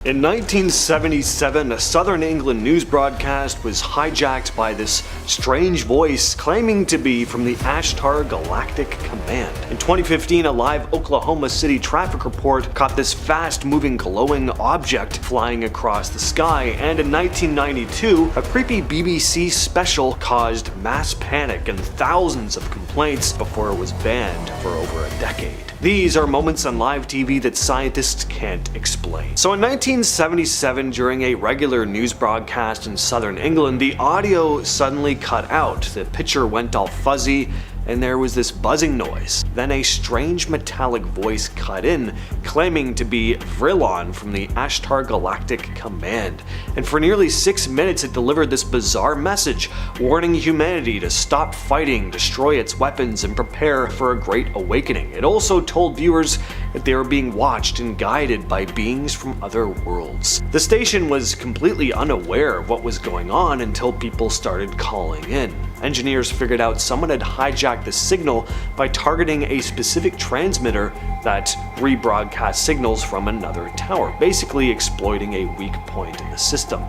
In 1977, a Southern England news broadcast was hijacked by this strange voice claiming to be from the Ashtar Galactic Command. In 2015, a live Oklahoma City traffic report caught this fast-moving glowing object flying across the sky, and in 1992, a creepy BBC special caused mass panic and thousands of complaints before it was banned for over a decade. These are moments on live TV that scientists can't explain. So in 1977, during a regular news broadcast in southern England, the audio suddenly cut out. The picture went all fuzzy, and there was this buzzing noise. Then a strange metallic voice cut in, claiming to be Vrillon from the Ashtar Galactic Command. And for nearly 6 minutes it delivered this bizarre message, warning humanity to stop fighting, destroy its weapons, and prepare for a great awakening. It also told viewers that they were being watched and guided by beings from other worlds. The station was completely unaware of what was going on until people started calling in. Engineers figured out someone had hijacked the signal by targeting a specific transmitter that rebroadcast signals from another tower, basically exploiting a weak point in the system.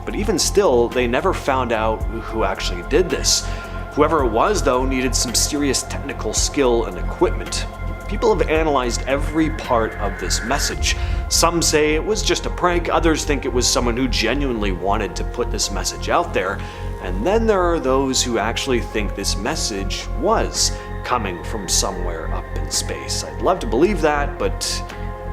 But even still, they never found out who actually did this. Whoever it was, though, needed some serious technical skill and equipment. People have analyzed every part of this message. Some say it was just a prank, others think it was someone who genuinely wanted to put this message out there. And then there are those who actually think this message was coming from somewhere up in space. I'd love to believe that, but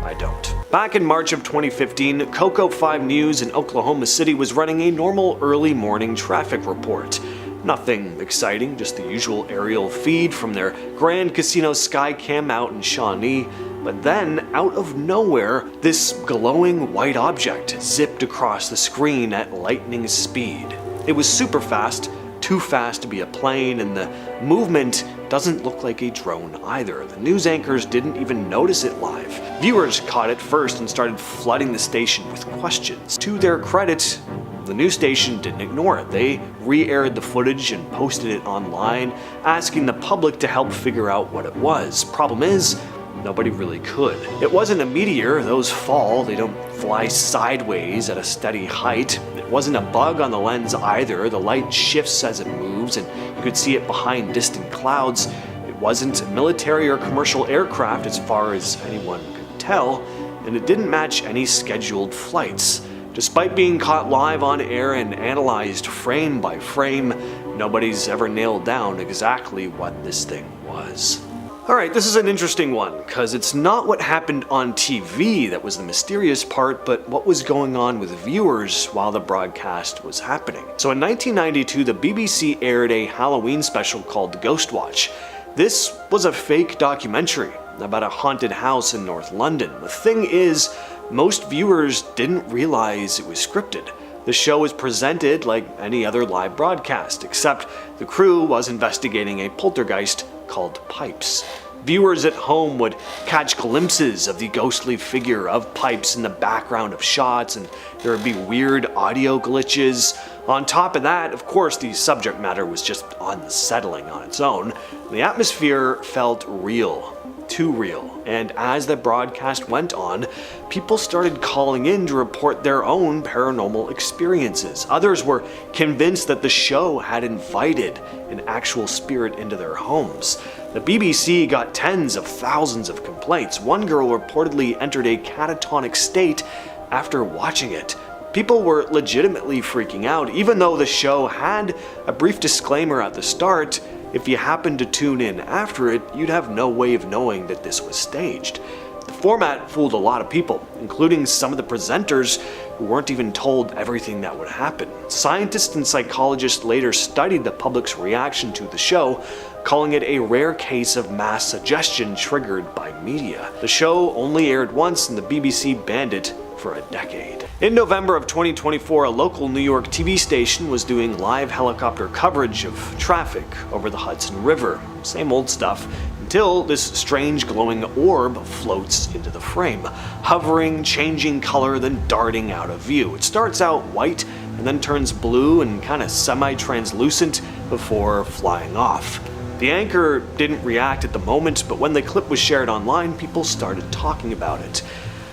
I don't. Back in March of 2015, Coco 5 News in Oklahoma City was running a normal early morning traffic report. Nothing exciting, just the usual aerial feed from their Grand Casino Skycam out in Shawnee. But then, out of nowhere, this glowing white object zipped across the screen at lightning speed. It was super fast, too fast to be a plane, and the movement doesn't look like a drone either. The news anchors didn't even notice it live. Viewers caught it first and started flooding the station with questions. To their credit, the news station didn't ignore it. They re-aired the footage and posted it online, asking the public to help figure out what it was. Problem is, nobody really could. It wasn't a meteor, those fall, they don't fly sideways at a steady height. It wasn't a bug on the lens either, the light shifts as it moves and you could see it behind distant clouds. It wasn't a military or commercial aircraft as far as anyone could tell, and it didn't match any scheduled flights. Despite being caught live on air and analyzed frame by frame, nobody's ever nailed down exactly what this thing was. Alright, this is an interesting one, because it's not what happened on TV that was the mysterious part, but what was going on with viewers while the broadcast was happening. So in 1992, the BBC aired a Halloween special called Ghostwatch. This was a fake documentary about a haunted house in North London. The thing is, most viewers didn't realize it was scripted. The show was presented like any other live broadcast, except the crew was investigating a poltergeist called Pipes. Viewers at home would catch glimpses of the ghostly figure of Pipes in the background of shots, and there would be weird audio glitches. On top of that, of course, the subject matter was just unsettling on its own. The atmosphere felt real. Too real, and as the broadcast went on, people started calling in to report their own paranormal experiences. Others were convinced that the show had invited an actual spirit into their homes. The BBC got tens of thousands of complaints. One girl reportedly entered a catatonic state after watching it. People were legitimately freaking out, even though the show had a brief disclaimer at the start. If you happened to tune in after it, you'd have no way of knowing that this was staged. The format fooled a lot of people, including some of the presenters who weren't even told everything that would happen. Scientists and psychologists later studied the public's reaction to the show, calling it a rare case of mass suggestion triggered by media. The show only aired once and the BBC banned it for a decade. In November of 2024, a local New York TV station was doing live helicopter coverage of traffic over the Hudson River. Same old stuff, until this strange glowing orb floats into the frame, hovering, changing color, then darting out of view. It starts out white and then turns blue and kind of semi-translucent before flying off. The anchor didn't react at the moment, but when the clip was shared online, people started talking about it.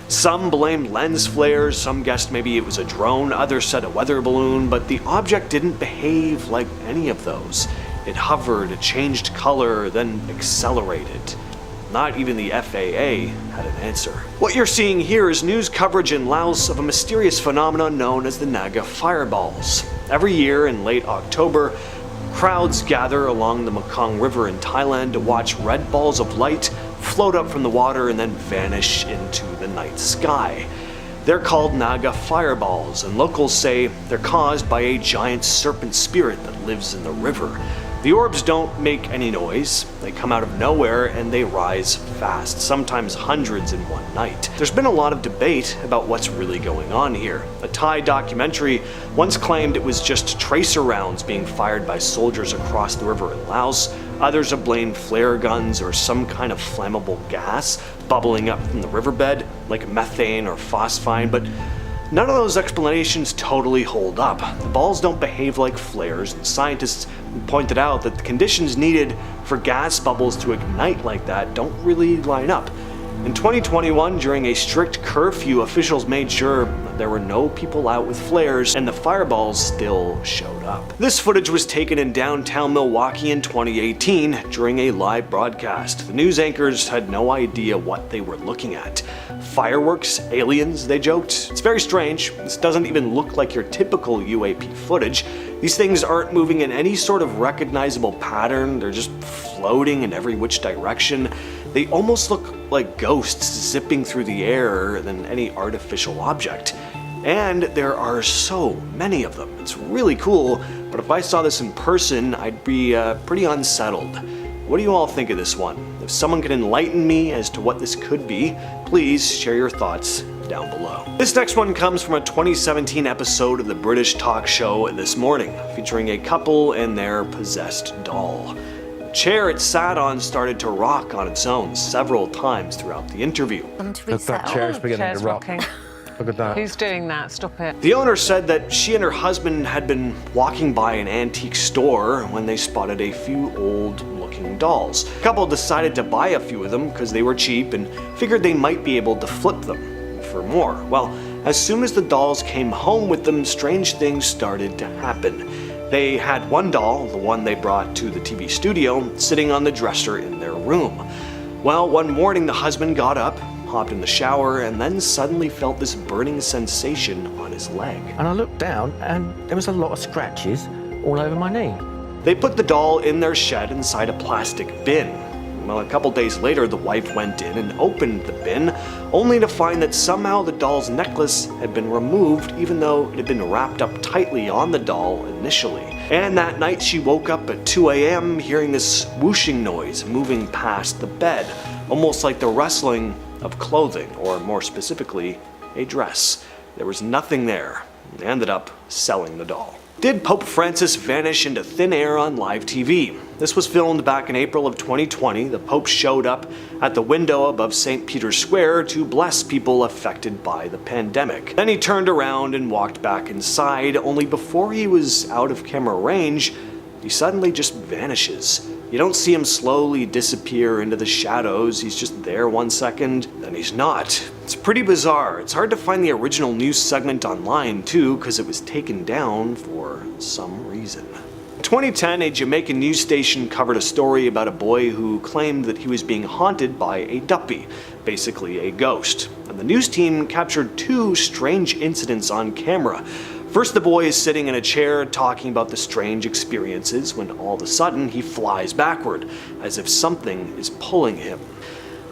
Some blamed lens flares, some guessed maybe it was a drone, others said a weather balloon, but the object didn't behave like any of those. It hovered, it changed color, then accelerated. Not even the FAA had an answer. What you're seeing here is news coverage in Laos of a mysterious phenomenon known as the Naga fireballs. Every year in late October, crowds gather along the Mekong River in Thailand to watch red balls of light float up from the water and then vanish into the night sky. They're called Naga fireballs, and locals say they're caused by a giant serpent spirit that lives in the river. The orbs don't make any noise, they come out of nowhere and they rise fast, sometimes hundreds in one night. There's been a lot of debate about what's really going on here. A Thai documentary once claimed it was just tracer rounds being fired by soldiers across the river in Laos. Others have blamed flare guns or some kind of flammable gas bubbling up from the riverbed, like methane or phosphine, but none of those explanations totally hold up. The balls don't behave like flares, and scientists pointed out that the conditions needed for gas bubbles to ignite like that don't really line up. In 2021, during a strict curfew, officials made sure there were no people out with flares, and the fireballs still showed up. This footage was taken in downtown Milwaukee in 2018 during a live broadcast. The news anchors had no idea what they were looking at. Fireworks? Aliens? They joked. It's very strange. This doesn't even look like your typical UAP footage. These things aren't moving in any sort of recognizable pattern. They're just floating in every which direction. They almost look like ghosts zipping through the air than any artificial object. And there are so many of them. It's really cool, but if I saw this in person, I'd be pretty unsettled. What do you all think of this one? If someone could enlighten me as to what this could be, please share your thoughts down below. This next one comes from a 2017 episode of the British talk show This Morning, featuring a couple and their possessed doll. The chair it sat on started to rock on its own several times throughout the interview. That chair's beginning to rock. Look at that. Who's doing that? Stop it. The owner said that she and her husband had been walking by an antique store when they spotted a few old-looking dolls. The couple decided to buy a few of them because they were cheap and figured they might be able to flip them for more. Well, as soon as the dolls came home with them, strange things started to happen. They had one doll, the one they brought to the TV studio, sitting on the dresser in their room. Well, one morning the husband got up, hopped in the shower, and then suddenly felt this burning sensation on his leg. And I looked down and there was a lot of scratches all over my knee. They put the doll in their shed inside a plastic bin. Well, a couple days later, the wife went in and opened the bin, only to find that somehow the doll's necklace had been removed, even though it had been wrapped up tightly on the doll initially. And that night she woke up at 2 a.m. hearing this whooshing noise moving past the bed, almost like the rustling of clothing, or more specifically, a dress. There was nothing there. They ended up selling the doll. Did Pope Francis vanish into thin air on live TV? This was filmed back in April of 2020. The Pope showed up at the window above St. Peter's Square to bless people affected by the pandemic. Then he turned around and walked back inside, only before he was out of camera range, he suddenly just vanishes. You don't see him slowly disappear into the shadows. He's just there 1 second, then he's not. It's pretty bizarre. It's hard to find the original news segment online too, because it was taken down for some reason. In 2010, a Jamaican news station covered a story about a boy who claimed that he was being haunted by a duppy, basically a ghost. And the news team captured two strange incidents on camera. First, the boy is sitting in a chair talking about the strange experiences when all of a sudden he flies backward, as if something is pulling him.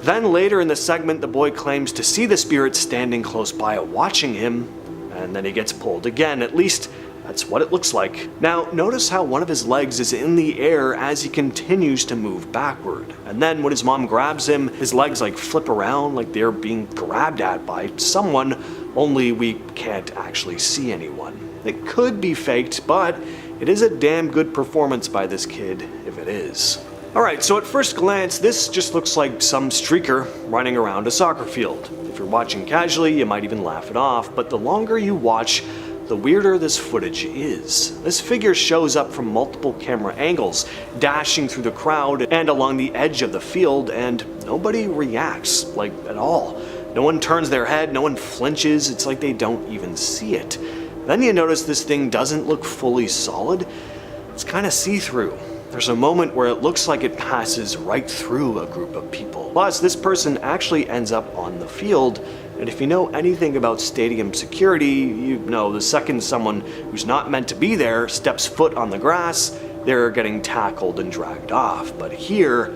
Then later in the segment, the boy claims to see the spirit standing close by watching him, and then he gets pulled again. At least that's what it looks like. Now, notice how one of his legs is in the air as he continues to move backward. And then when his mom grabs him, his legs like flip around like they're being grabbed at by someone, only we can't actually see anyone. It could be faked, but it is a damn good performance by this kid if it is. Alright, so at first glance, this just looks like some streaker running around a soccer field. If you're watching casually, you might even laugh it off, but the longer you watch, the weirder this footage is. This figure shows up from multiple camera angles, dashing through the crowd and along the edge of the field, and nobody reacts, like at all. No one turns their head, no one flinches, it's like they don't even see it. Then you notice this thing doesn't look fully solid, it's kind of see-through. There's a moment where it looks like it passes right through a group of people. Plus, this person actually ends up on the field, and if you know anything about stadium security, you know the second someone who's not meant to be there steps foot on the grass, they're getting tackled and dragged off. But here,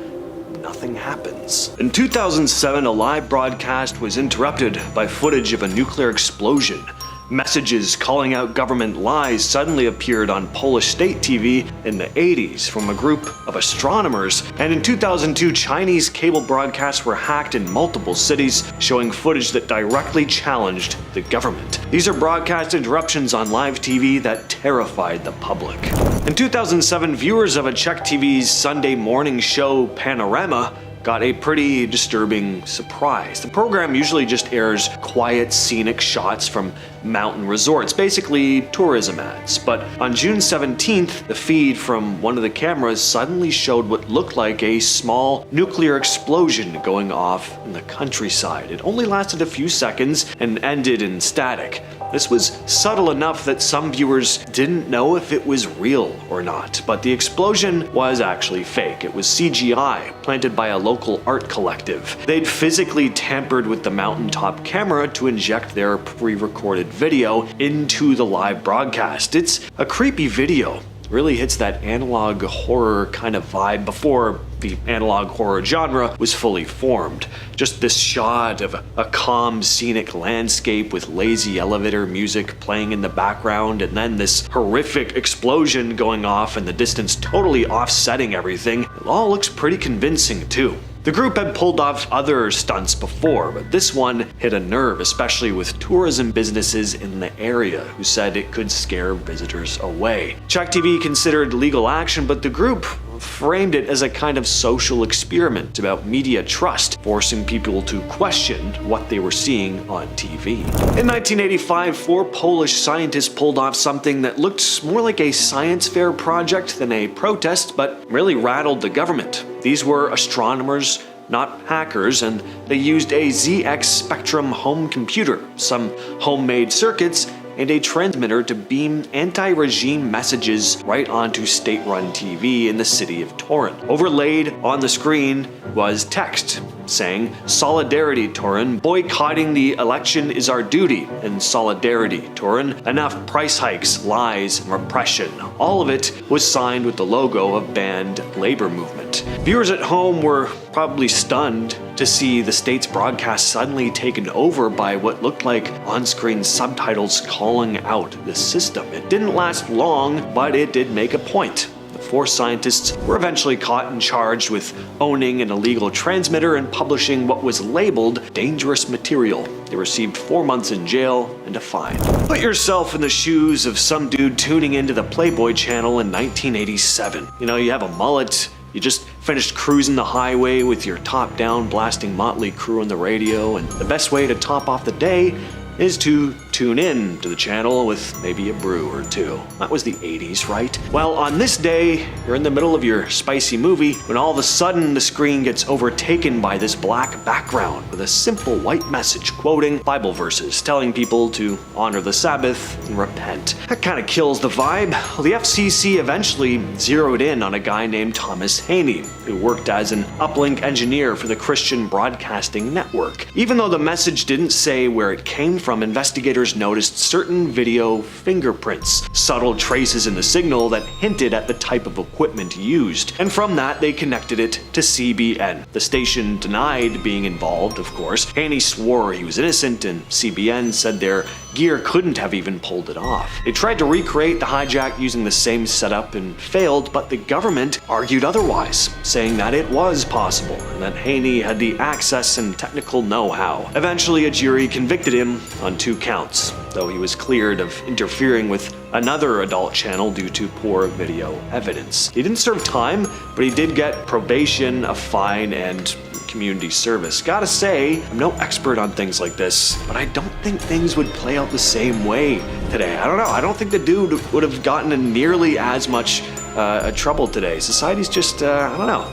nothing happens. In 2007, a live broadcast was interrupted by footage of a nuclear explosion. Messages calling out government lies suddenly appeared on Polish state TV in the 80s from a group of astronomers, and in 2002 Chinese cable broadcasts were hacked in multiple cities, showing footage that directly challenged the government. These are broadcast interruptions on live TV that terrified the public. In 2007, viewers of a Czech TV's Sunday morning show Panorama got a pretty disturbing surprise. The program usually just airs quiet, scenic shots from mountain resorts, basically tourism ads. But on June 17th, the feed from one of the cameras suddenly showed what looked like a small nuclear explosion going off in the countryside. It only lasted a few seconds and ended in static. This was subtle enough that some viewers didn't know if it was real or not, but the explosion was actually fake. It was CGI, planted by a local art collective. They'd physically tampered with the mountaintop camera to inject their pre-recorded video into the live broadcast. It's a creepy video. Really hits that analog horror kind of vibe before the analog horror genre was fully formed. Just this shot of a calm, scenic landscape with lazy elevator music playing in the background, and then this horrific explosion going off in the distance, totally offsetting everything. It all looks pretty convincing too. The group had pulled off other stunts before, but this one hit a nerve, especially with tourism businesses in the area who said it could scare visitors away. Czech TV considered legal action, but the group framed it as a kind of social experiment about media trust, forcing people to question what they were seeing on TV. In 1985, 4 Polish scientists pulled off something that looked more like a science fair project than a protest, but really rattled the government. These were astronomers, not hackers, and they used a ZX Spectrum home computer, some homemade circuits, and a transmitter to beam anti-regime messages right onto state-run TV in the city of Torun. Overlaid on the screen was text saying, "Solidarity, Torun. Boycotting the election is our duty. And solidarity, Torun. Enough price hikes, lies, and repression." All of it was signed with the logo of banned labor movement. Viewers at home were probably stunned to see the state's broadcast suddenly taken over by what looked like on-screen subtitles calling out the system. It didn't last long, but it did make a point. The 4 scientists were eventually caught and charged with owning an illegal transmitter and publishing what was labeled dangerous material. They received 4 months in jail and a fine. Put yourself in the shoes of some dude tuning into the Playboy channel in 1987. You know, you have a mullet, you just finished cruising the highway with your top down blasting Motley Crue on the radio, and the best way to top off the day is to tune in to the channel with maybe a brew or two. That was the 80s, right? Well, on this day, you're in the middle of your spicy movie when all of a sudden the screen gets overtaken by this black background with a simple white message quoting Bible verses, telling people to honor the Sabbath and repent. That kind of kills the vibe. Well, the FCC eventually zeroed in on a guy named Thomas Haney, who worked as an uplink engineer for the Christian Broadcasting Network. Even though the message didn't say where it came from, investigators noticed certain video fingerprints, subtle traces in the signal that hinted at the type of equipment used, and from that they connected it to CBN. The station denied being involved, of course. Haney swore he was innocent, and CBN said their gear couldn't have even pulled it off. They tried to recreate the hijack using the same setup and failed, but the government argued otherwise, saying that it was possible and that Haney had the access and technical know-how. Eventually, a jury convicted him on 2 counts, though he was cleared of interfering with another adult channel due to poor video evidence. He didn't serve time, but he did get probation, a fine, and community service. Gotta say, I'm no expert on things like this, but I don't think things would play out the same way today. I don't know. I don't think the dude would have gotten in nearly as much trouble today. Society's just, I don't know,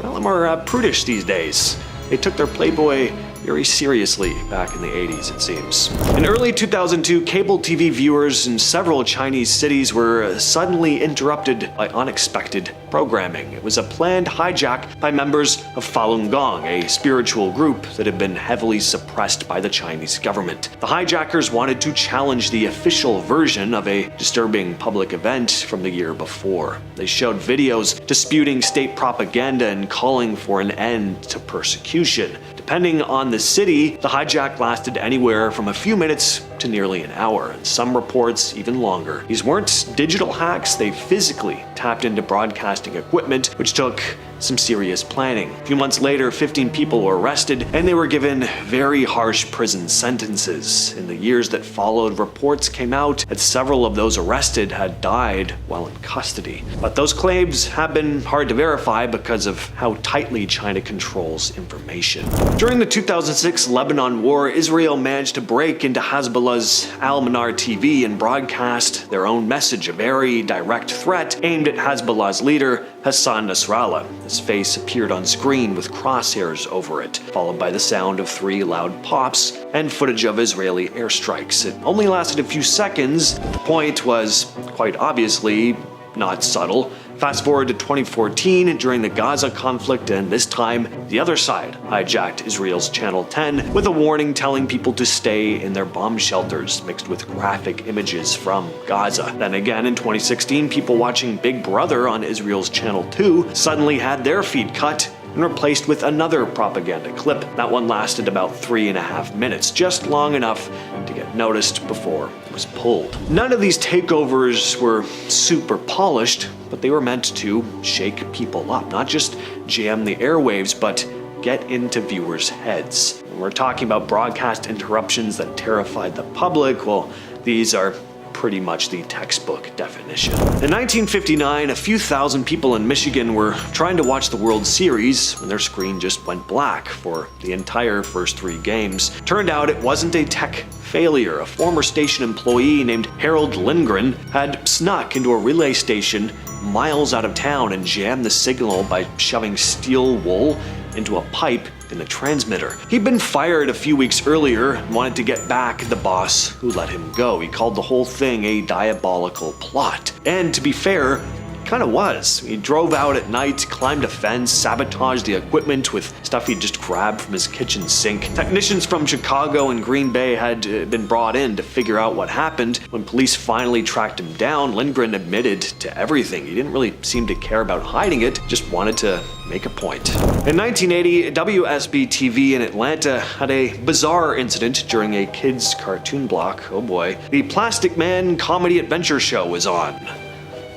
a lot more prudish these days. They took their Playboy very seriously back in the 80s, it seems. In early 2002, cable TV viewers in several Chinese cities were suddenly interrupted by unexpected programming. It was a planned hijack by members of Falun Gong, a spiritual group that had been heavily suppressed by the Chinese government. The hijackers wanted to challenge the official version of a disturbing public event from the year before. They showed videos disputing state propaganda and calling for an end to persecution. Depending on the city, the hijack lasted anywhere from a few minutes to nearly an hour, and some reports even longer. These weren't digital hacks, they physically tapped into broadcasting equipment, which took some serious planning. A few months later, 15 people were arrested, and they were given very harsh prison sentences. In the years that followed, reports came out that several of those arrested had died while in custody. But those claims have been hard to verify because of how tightly China controls information. During the 2006 Lebanon War, Israel managed to break into Hezbollah's Al-Manar TV and broadcast their own message, a very direct threat aimed at Hezbollah's leader, Hassan Nasrallah. His face appeared on screen with crosshairs over it, followed by the sound of 3 loud pops and footage of Israeli airstrikes. It only lasted a few seconds, but the point was quite obviously not subtle. Fast forward to 2014 during the Gaza conflict, and this time the other side hijacked Israel's Channel 10 with a warning telling people to stay in their bomb shelters, mixed with graphic images from Gaza. Then again in 2016, people watching Big Brother on Israel's Channel 2 suddenly had their feed cut and replaced with another propaganda clip. That one lasted about 3.5 minutes, just long enough to get noticed before it was pulled. None of these takeovers were super polished, but they were meant to shake people up, not just jam the airwaves, but get into viewers' heads. When we're talking about broadcast interruptions that terrified the public, well, these are pretty much the textbook definition. In 1959, a few thousand people in Michigan were trying to watch the World Series when their screen just went black for the entire first 3 games. Turned out it wasn't a tech failure. A former station employee named Harold Lindgren had snuck into a relay station miles out of town and jammed the signal by shoving steel wool into a pipe in the transmitter. He'd been fired a few weeks earlier and wanted to get back at the boss who let him go. He called the whole thing a diabolical plot. And to be fair, kind of was. He drove out at night, climbed a fence, sabotaged the equipment with stuff he'd just grabbed from his kitchen sink. Technicians from Chicago and Green Bay had been brought in to figure out what happened. When police finally tracked him down, Lindgren admitted to everything. He didn't really seem to care about hiding it, just wanted to make a point. In 1980, WSB TV in Atlanta had a bizarre incident during a kids' cartoon block. Oh boy. The Plastic Man comedy adventure show was on.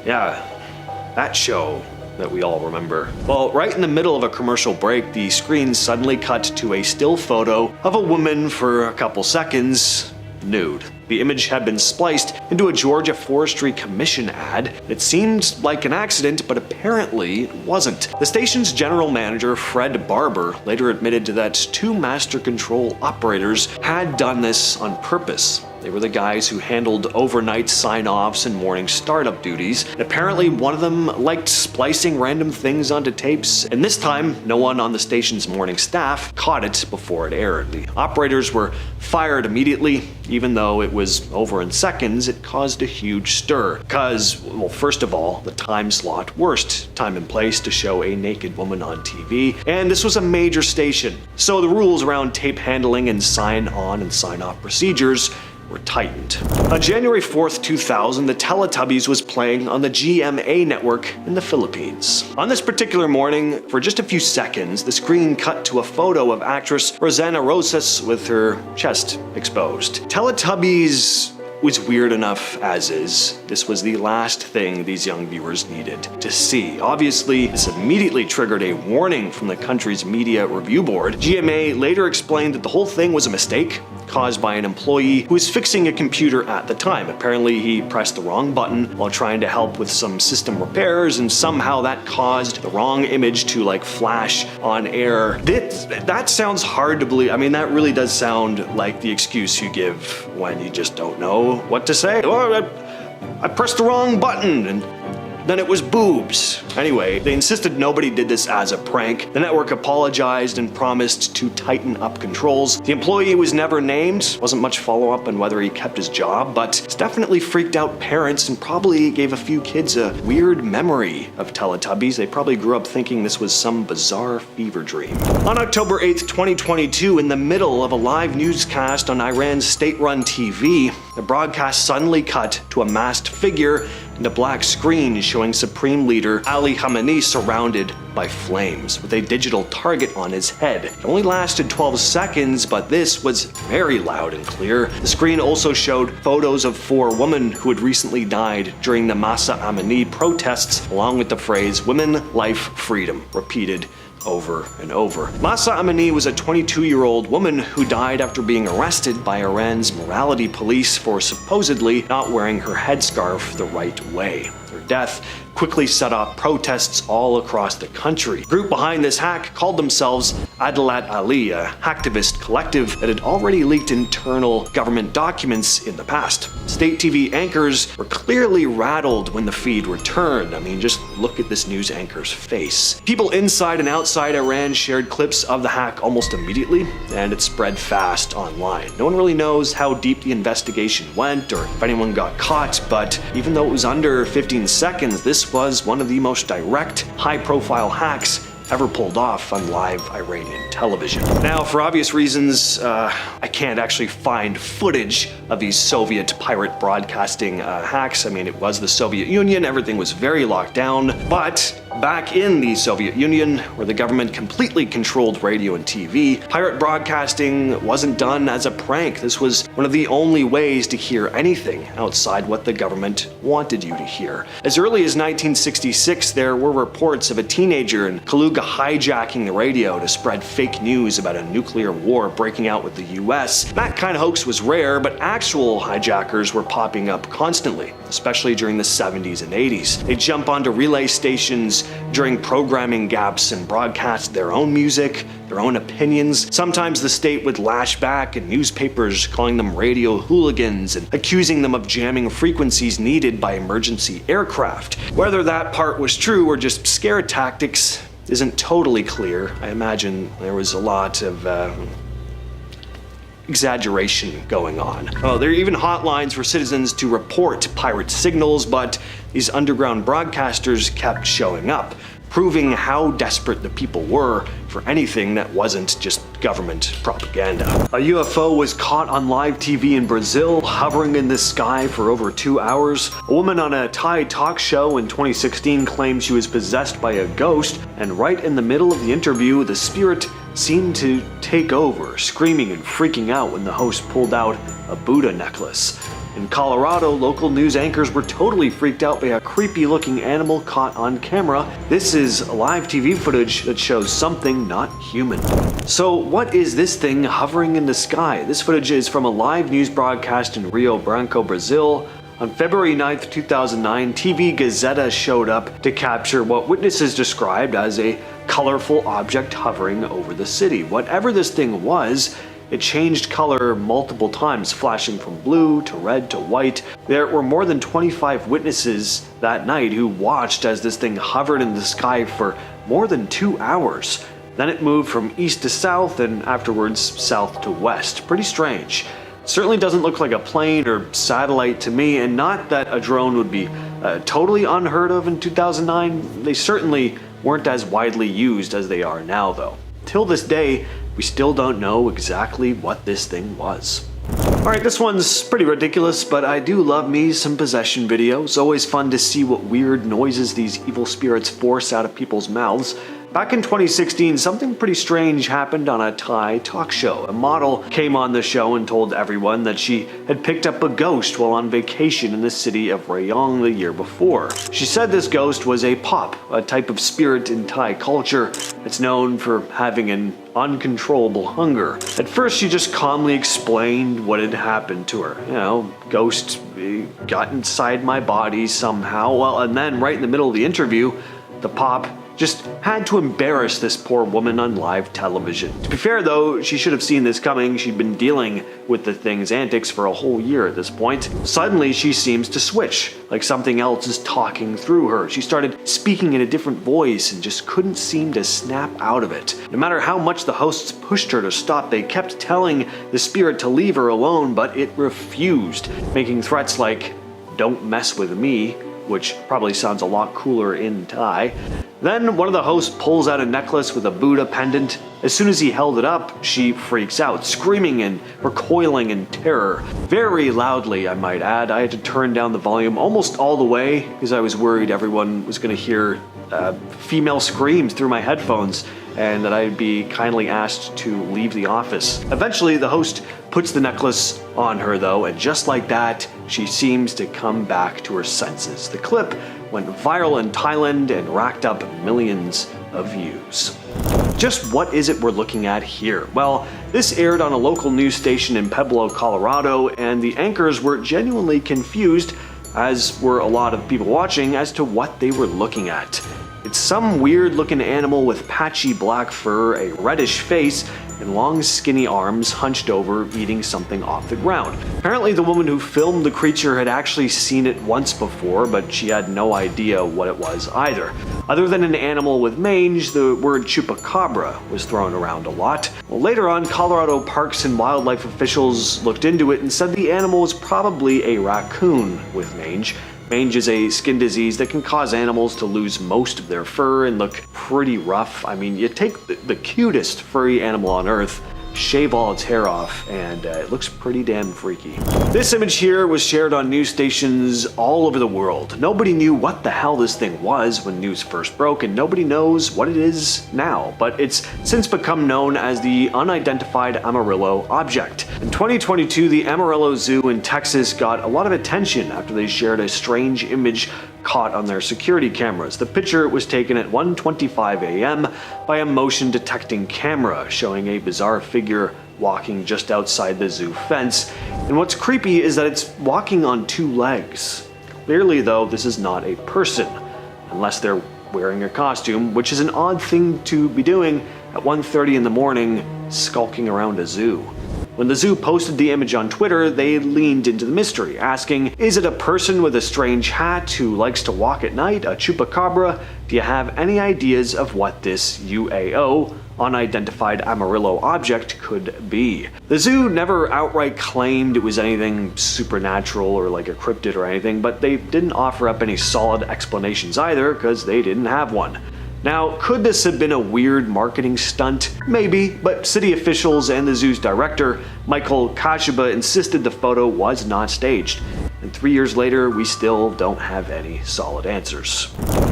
Yeah, that show that we all remember. Well, right in the middle of a commercial break, the screen suddenly cut to a still photo of a woman for a couple seconds, nude. The image had been spliced into a Georgia Forestry Commission ad. It seemed like an accident, but apparently it wasn't. The station's general manager, Fred Barber, later admitted that 2 master control operators had done this on purpose. They were the guys who handled overnight sign-offs and morning startup duties. And apparently one of them liked splicing random things onto tapes, and this time no one on the station's morning staff caught it before it aired. The operators were fired immediately. Even though it was over in seconds, it caused a huge stir. Because, well, first of all, the time slot, worst time and place to show a naked woman on TV, and this was a major station. So the rules around tape handling and sign-on and sign-off procedures were tightened. On January 4th, 2000, the Teletubbies was playing on the GMA network in the Philippines. On this particular morning, for just a few seconds, the screen cut to a photo of actress Rosanna Rosas with her chest exposed. Teletubbies was weird enough as is. This was the last thing these young viewers needed to see. Obviously, this immediately triggered a warning from the country's media review board. GMA later explained that the whole thing was a mistake caused by an employee who was fixing a computer at the time. Apparently, he pressed the wrong button while trying to help with some system repairs, and somehow that caused the wrong image to flash on air. That sounds hard to believe. I mean, that really does sound like the excuse you give when you just don't know what to say. Oh, I pressed the wrong button and then it was boobs. Anyway, they insisted nobody did this as a prank. The network apologized and promised to tighten up controls. The employee was never named, wasn't much follow-up on whether he kept his job, but it's definitely freaked out parents and probably gave a few kids a weird memory of Teletubbies. They probably grew up thinking this was some bizarre fever dream. On October 8th, 2022, in the middle of a live newscast on Iran's state-run TV, the broadcast suddenly cut to a masked figure and a black screen showing Supreme Leader Ali Khamenei surrounded by flames with a digital target on his head. It only lasted 12 seconds, but this was very loud and clear. The screen also showed photos of 4 women who had recently died during the Mahsa Amini protests, along with the phrase "Women, Life, Freedom," repeated over and over. Mahsa Amini was a 22-year-old woman who died after being arrested by Iran's morality police for supposedly not wearing her headscarf the right way. Her death quickly set off protests all across the country. The group behind this hack called themselves Adalat Ali, a hacktivist collective that had already leaked internal government documents in the past. State TV anchors were clearly rattled when the feed returned. I mean, just look at this news anchor's face. People inside and outside Iran shared clips of the hack almost immediately, and it spread fast online. No one really knows how deep the investigation went or if anyone got caught, but even though it was under 15 seconds, this was one of the most direct, high-profile hacks ever pulled off on live Iranian television. Now, for obvious reasons, I can't actually find footage of these Soviet pirate broadcasting hacks. I mean, it was the Soviet Union, everything was very locked down, but back in the Soviet Union, where the government completely controlled radio and TV, pirate broadcasting wasn't done as a prank. This was one of the only ways to hear anything outside what the government wanted you to hear. As early as 1966, there were reports of a teenager in Kaluga hijacking the radio to spread fake news about a nuclear war breaking out with the US. That kind of hoax was rare, but actual hijackers were popping up constantly, especially during the 70s and 80s. They'd jump onto relay stations during programming gaps and broadcast their own music, their own opinions. Sometimes the state would lash back in newspapers, calling them radio hooligans and accusing them of jamming frequencies needed by emergency aircraft. Whether that part was true or just scare tactics isn't totally clear. I imagine there was a lot of exaggeration going on. Oh, there are even hotlines for citizens to report pirate signals, but these underground broadcasters kept showing up, proving how desperate the people were for anything that wasn't just government propaganda. A UFO was caught on live TV in Brazil, hovering in the sky for over 2 hours. A woman on a Thai talk show in 2016 claimed she was possessed by a ghost, and right in the middle of the interview, the spirit seemed to take over, screaming and freaking out when the host pulled out a Buddha necklace. In Colorado, local news anchors were totally freaked out by a creepy-looking animal caught on camera. This is live TV footage that shows something not human. So what is this thing hovering in the sky? This footage is from a live news broadcast in Rio Branco, Brazil. On February 9th, 2009, TV Gazeta showed up to capture what witnesses described as a colorful object hovering over the city. Whatever this thing was, it changed color multiple times, flashing from blue to red to white. There were more than 25 witnesses that night who watched as this thing hovered in the sky for more than 2 hours. Then it moved from east to south and afterwards south to west. Pretty strange. Certainly doesn't look like a plane or satellite to me, and not that a drone would be totally unheard of in 2009. They certainly weren't as widely used as they are now, though. Till this day, we still don't know exactly what this thing was. Alright, this one's pretty ridiculous, but I do love me some possession videos. Always fun to see what weird noises these evil spirits force out of people's mouths. Back in 2016, something pretty strange happened on a Thai talk show. A model came on the show and told everyone that she had picked up a ghost while on vacation in the city of Rayong the year before. She said this ghost was a pop, a type of spirit in Thai culture that's known for having an uncontrollable hunger. At first, she just calmly explained what had happened to her. You know, ghost got inside my body somehow. Well, and then right in the middle of the interview, the pop just had to embarrass this poor woman on live television. To be fair though, she should have seen this coming. She'd been dealing with the thing's antics for a whole year at this point. Suddenly she seems to switch, like something else is talking through her. She started speaking in a different voice and just couldn't seem to snap out of it. No matter how much the hosts pushed her to stop, they kept telling the spirit to leave her alone, but it refused, making threats like, "Don't mess with me," which probably sounds a lot cooler in Thai. Then one of the hosts pulls out a necklace with a Buddha pendant. As soon as he held it up, she freaks out, screaming and recoiling in terror. Very loudly, I might add. I had to turn down the volume almost all the way because I was worried everyone was going to hear female screams through my headphones and that I'd be kindly asked to leave the office. Eventually, the host puts the necklace on her though, and just like that, she seems to come back to her senses. The clip went viral in Thailand and racked up millions of views. Just what is it we're looking at here? Well, this aired on a local news station in Pueblo, Colorado, and the anchors were genuinely confused, as were a lot of people watching, as to what they were looking at. It's some weird looking animal with patchy black fur, a reddish face, and long skinny arms hunched over eating something off the ground. Apparently the woman who filmed the creature had actually seen it once before, but she had no idea what it was either. Other than an animal with mange, the word chupacabra was thrown around a lot. Well, later on, Colorado Parks and Wildlife officials looked into it and said the animal was probably a raccoon with mange. Mange is a skin disease that can cause animals to lose most of their fur and look pretty rough. I mean, you take the cutest furry animal on earth, shave all its hair off, and it looks pretty damn freaky. This image here was shared on news stations all over the world. Nobody knew what the hell this thing was when news first broke, and nobody knows what it is now, but it's since become known as the unidentified Amarillo object. In 2022, the Amarillo Zoo in Texas got a lot of attention after they shared a strange image caught on their security cameras. The picture was taken at 1:25 a.m. by a motion detecting camera showing a bizarre figure walking just outside the zoo fence. And what's creepy is that it's walking on two legs. Clearly though, this is not a person, unless they're wearing a costume, which is an odd thing to be doing at 1:30 in the morning, skulking around a zoo. When the zoo posted the image on Twitter, they leaned into the mystery, asking, is it a person with a strange hat who likes to walk at night, a chupacabra? Do you have any ideas of what this UAO, unidentified Amarillo object, could be? The zoo never outright claimed it was anything supernatural or like a cryptid or anything, but they didn't offer up any solid explanations either, because they didn't have one. Now, could this have been a weird marketing stunt? Maybe, but city officials and the zoo's director, Michael Kashiba, insisted the photo was not staged. And 3 years later, we still don't have any solid answers.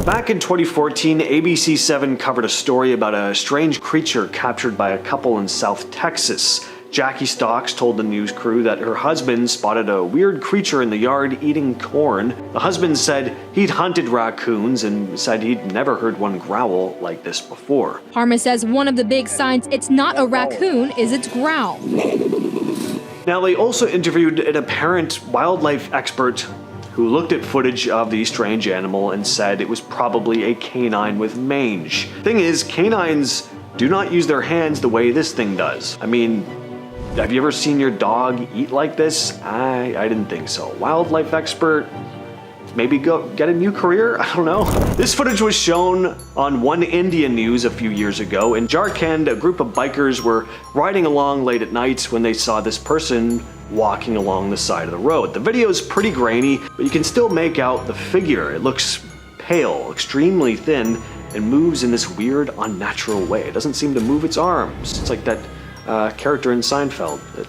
Back in 2014, ABC7 covered a story about a strange creature captured by a couple in South Texas. Jackie Stocks told the news crew that her husband spotted a weird creature in the yard eating corn. The husband said he'd hunted raccoons and said he'd never heard one growl like this before. Parma says one of the big signs it's not a raccoon is its growl. Now, they also interviewed an apparent wildlife expert who looked at footage of the strange animal and said it was probably a canine with mange. Thing is, canines do not use their hands the way this thing does. I mean, have you ever seen your dog eat like this? I didn't think so. Wildlife expert? Maybe go get a new career? I don't know. This footage was shown on One India News a few years ago. In Jharkhand, a group of bikers were riding along late at night when they saw this person walking along the side of the road. The video is pretty grainy, but you can still make out the figure. It looks pale, extremely thin, and moves in this weird, unnatural way. It doesn't seem to move its arms. It's like that character in Seinfeld that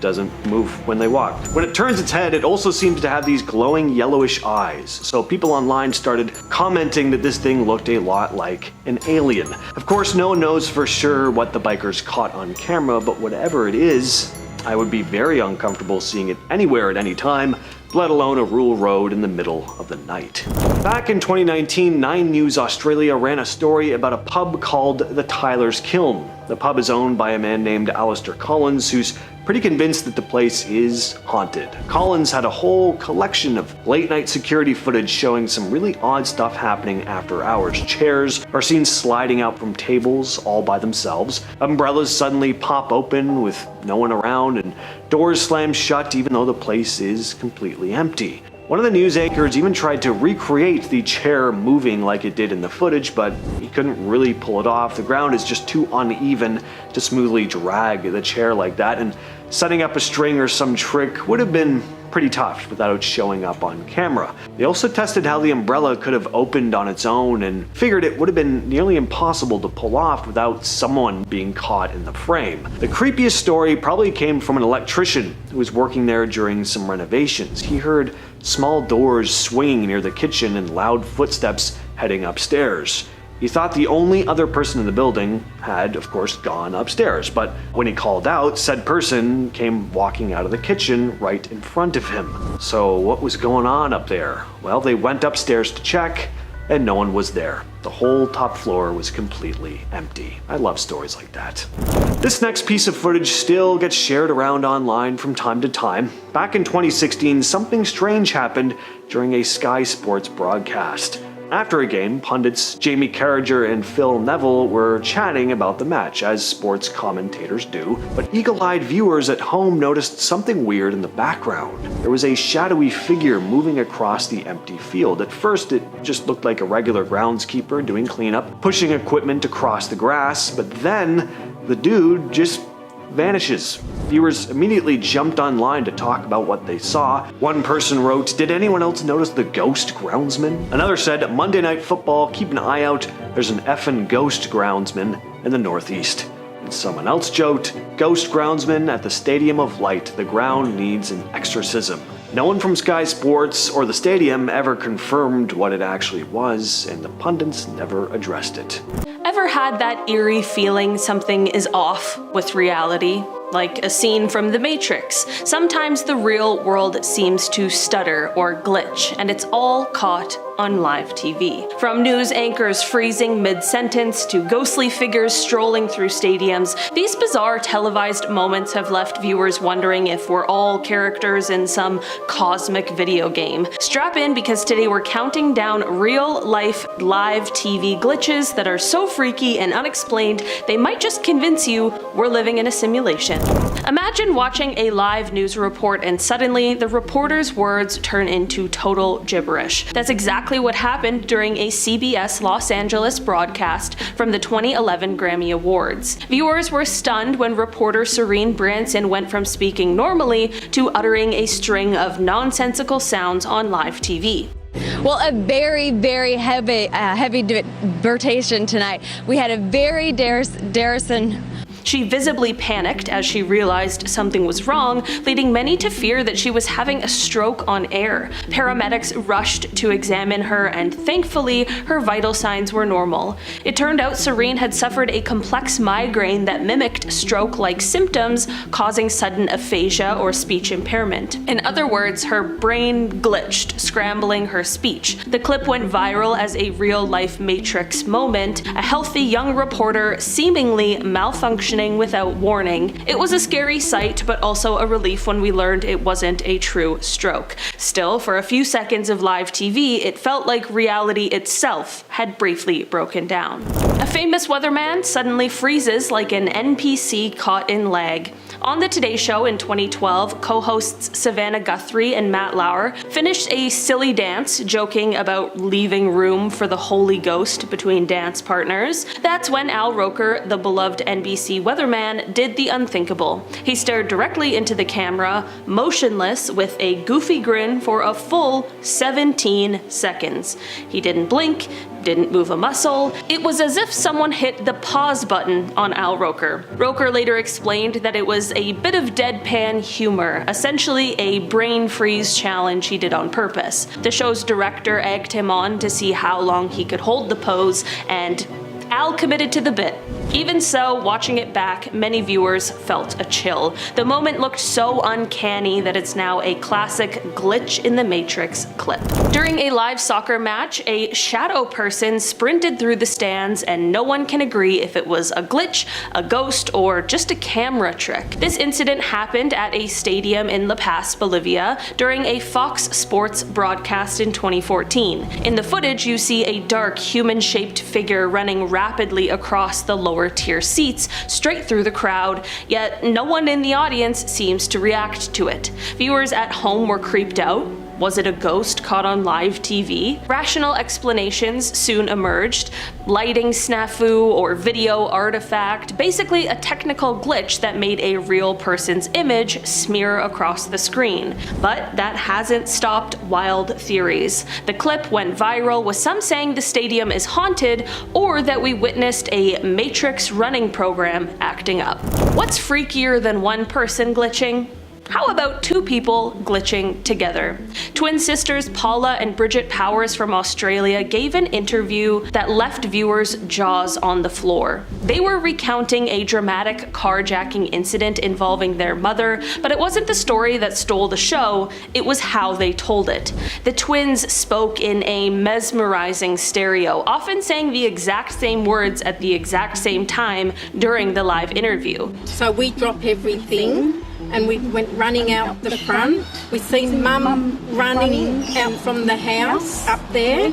doesn't move when they walk. When it turns its head, it also seems to have these glowing yellowish eyes. So people online started commenting that this thing looked a lot like an alien. Of course, no one knows for sure what the bikers caught on camera, but whatever it is, I would be very uncomfortable seeing it anywhere at any time, let alone a rural road in the middle of the night. Back in 2019, 9 News Australia ran a story about a pub called the Tyler's Kiln. The pub is owned by a man named Ashtar Collins, whose pretty convinced that the place is haunted. Collins had a whole collection of late-night security footage showing some really odd stuff happening after hours. Chairs are seen sliding out from tables all by themselves. Umbrellas suddenly pop open with no one around, and doors slam shut even though the place is completely empty. One of the news anchors even tried to recreate the chair moving like it did in the footage, but he couldn't really pull it off. The ground is just too uneven to smoothly drag the chair like that, and setting up a string or some trick would have been pretty tough without showing up on camera. They also tested how the umbrella could have opened on its own and figured it would have been nearly impossible to pull off without someone being caught in the frame. The creepiest story probably came from an electrician who was working there during some renovations. He heard small doors swinging near the kitchen and loud footsteps heading upstairs. He thought the only other person in the building had, of course, gone upstairs, but when he called out, said person came walking out of the kitchen right in front of him. So what was going on up there? Well, they went upstairs to check, and no one was there. The whole top floor was completely empty. I love stories like that. This next piece of footage still gets shared around online from time to time. Back in 2016, something strange happened during a Sky Sports broadcast. After a game, pundits Jamie Carragher and Phil Neville were chatting about the match, as sports commentators do, but eagle-eyed viewers at home noticed something weird in the background. There was a shadowy figure moving across the empty field. At first, it just looked like a regular groundskeeper doing cleanup, pushing equipment across the grass, but then the dude just vanishes. Viewers immediately jumped online to talk about what they saw. One person wrote, "Did anyone else notice the ghost groundsman?" Another said, "Monday Night Football, keep an eye out, there's an effing ghost groundsman in the Northeast." And someone else joked, "Ghost groundsman at the Stadium of Light, the ground needs an exorcism." No one from Sky Sports or the stadium ever confirmed what it actually was, and the pundits never addressed it. Ever had that eerie feeling something is off with reality? Like a scene from The Matrix. Sometimes the real world seems to stutter or glitch, and it's all caught on live TV. From news anchors freezing mid-sentence to ghostly figures strolling through stadiums, these bizarre televised moments have left viewers wondering if we're all characters in some cosmic video game. Strap in, because today we're counting down real-life live TV glitches that are so freaky and unexplained they might just convince you we're living in a simulation. Imagine watching a live news report and suddenly the reporter's words turn into total gibberish. That's exactly what happened during a CBS Los Angeles broadcast from the 2011 Grammy Awards. Viewers were stunned when reporter Serene Branson went from speaking normally to uttering a string of nonsensical sounds on live TV. Well, a very, very heavy vertation tonight. We had a very Darrison. She visibly panicked as she realized something was wrong, leading many to fear that she was having a stroke on air. Paramedics rushed to examine her, and thankfully, her vital signs were normal. It turned out Serene had suffered a complex migraine that mimicked stroke-like symptoms, causing sudden aphasia or speech impairment. In other words, her brain glitched, scrambling her speech. The clip went viral as a real-life Matrix moment, a healthy young reporter seemingly malfunctioning without warning. It was a scary sight, but also a relief when we learned it wasn't a true stroke. Still, for a few seconds of live TV, it felt like reality itself had briefly broken down. A famous weatherman suddenly freezes like an NPC caught in lag. On the Today Show in 2012, co-hosts Savannah Guthrie and Matt Lauer finished a silly dance joking about leaving room for the Holy Ghost between dance partners. That's when Al Roker, the beloved NBC weatherman, did the unthinkable. He stared directly into the camera, motionless with a goofy grin for a full 17 seconds. He didn't blink, didn't move a muscle. It was as if someone hit the pause button on Al Roker. Roker later explained that it was a bit of deadpan humor, essentially a brain freeze challenge he did on purpose. The show's director egged him on to see how long he could hold the pose, and Al committed to the bit. Even so, watching it back, many viewers felt a chill. The moment looked so uncanny that it's now a classic glitch in the Matrix clip. During a live soccer match, a shadow person sprinted through the stands, and no one can agree if it was a glitch, a ghost, or just a camera trick. This incident happened at a stadium in La Paz, Bolivia, during a Fox Sports broadcast in 2014. In the footage, you see a dark, human-shaped figure running rapidly across the lower tier seats straight through the crowd, yet no one in the audience seems to react to it. Viewers at home were creeped out. Was it a ghost caught on live TV? Rational explanations soon emerged. Lighting snafu or video artifact, basically a technical glitch that made a real person's image smear across the screen. But that hasn't stopped wild theories. The clip went viral, with some saying the stadium is haunted or that we witnessed a Matrix running program acting up. What's freakier than one person glitching? How about two people glitching together? Twin sisters Paula and Bridget Powers from Australia gave an interview that left viewers' jaws on the floor. They were recounting a dramatic carjacking incident involving their mother, but it wasn't the story that stole the show, it was how they told it. The twins spoke in a mesmerizing stereo, often saying the exact same words at the exact same time during the live interview. So we dropped everything and we went running out the front. We seen Mum running out from the house up there.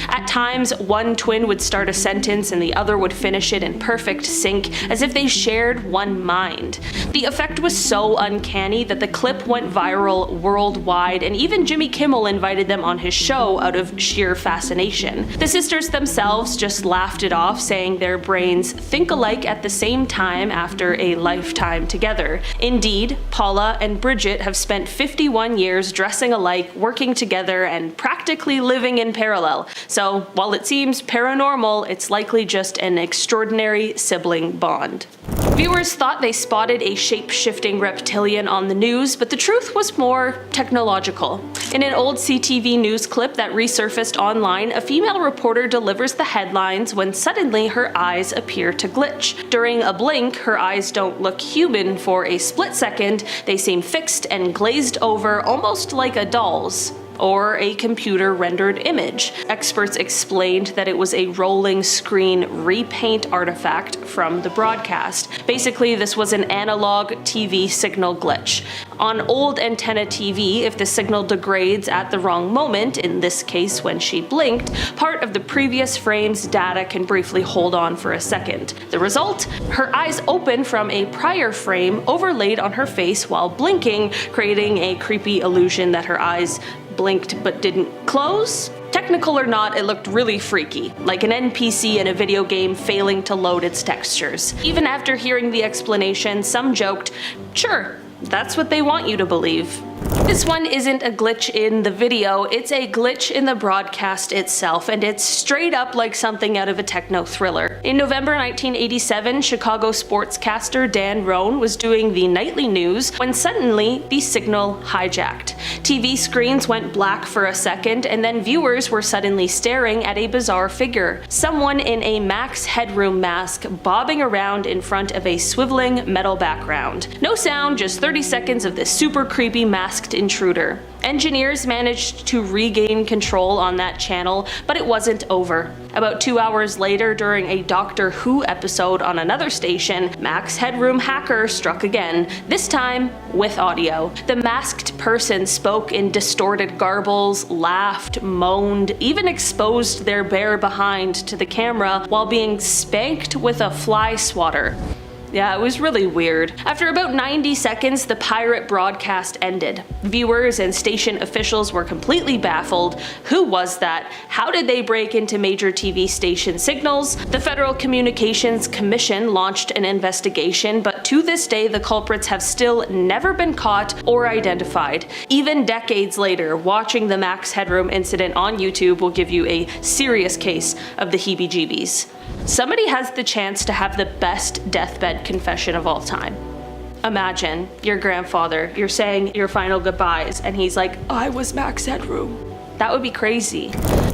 At times, one twin would start a sentence and the other would finish it in perfect sync, as if they shared one mind. The effect was so uncanny that the clip went viral worldwide, and even Jimmy Kimmel invited them on his show out of sheer fascination. The sisters themselves just laughed it off, saying their brains think alike at the same time after a lifetime together. Indeed, Paula and Bridget have spent 51 years dressing alike, working together, and practically living in parallel. So while it seems paranormal, it's likely just an extraordinary sibling bond. Viewers thought they spotted a shape-shifting reptilian on the news, but the truth was more technological. In an old CTV news clip that resurfaced online, a female reporter delivers the headlines when suddenly her eyes appear to glitch. During a blink, her eyes don't look human for a split second, they seem fixed and glazed over, almost like a doll's, or a computer-rendered image. Experts explained that it was a rolling screen repaint artifact from the broadcast. Basically, this was an analog TV signal glitch. On old antenna TV, if the signal degrades at the wrong moment, in this case when she blinked, part of the previous frame's data can briefly hold on for a second. The result? Her eyes open from a prior frame overlaid on her face while blinking, creating a creepy illusion that her eyes blinked but didn't close. Technical or not, it looked really freaky, like an NPC in a video game failing to load its textures. Even after hearing the explanation, some joked, "Sure, that's what they want you to believe." This one isn't a glitch in the video, it's a glitch in the broadcast itself, and it's straight up like something out of a techno thriller. In November 1987, Chicago sportscaster Dan Roan was doing the nightly news when suddenly the signal hijacked. TV screens went black for a second, and then viewers were suddenly staring at a bizarre figure. Someone in a Max Headroom mask bobbing around in front of a swiveling metal background. No sound, just 30 seconds of this super creepy masked intruder. Engineers managed to regain control on that channel, but it wasn't over. About 2 hours later, during a Doctor Who episode on another station, Max Headroom hacker struck again, this time with audio. The masked person spoke in distorted garbles, laughed, moaned, even exposed their bare behind to the camera while being spanked with a fly swatter. Yeah, it was really weird. After about 90 seconds, the pirate broadcast ended. Viewers and station officials were completely baffled. Who was that? How did they break into major TV station signals? The Federal Communications Commission launched an investigation, but to this day, the culprits have still never been caught or identified. Even decades later, watching the Max Headroom incident on YouTube will give you a serious case of the heebie-jeebies. Somebody has the chance to have the best deathbed confession of all time. Imagine your grandfather, you're saying your final goodbyes, and he's like, "I was Max Headroom." That would be crazy.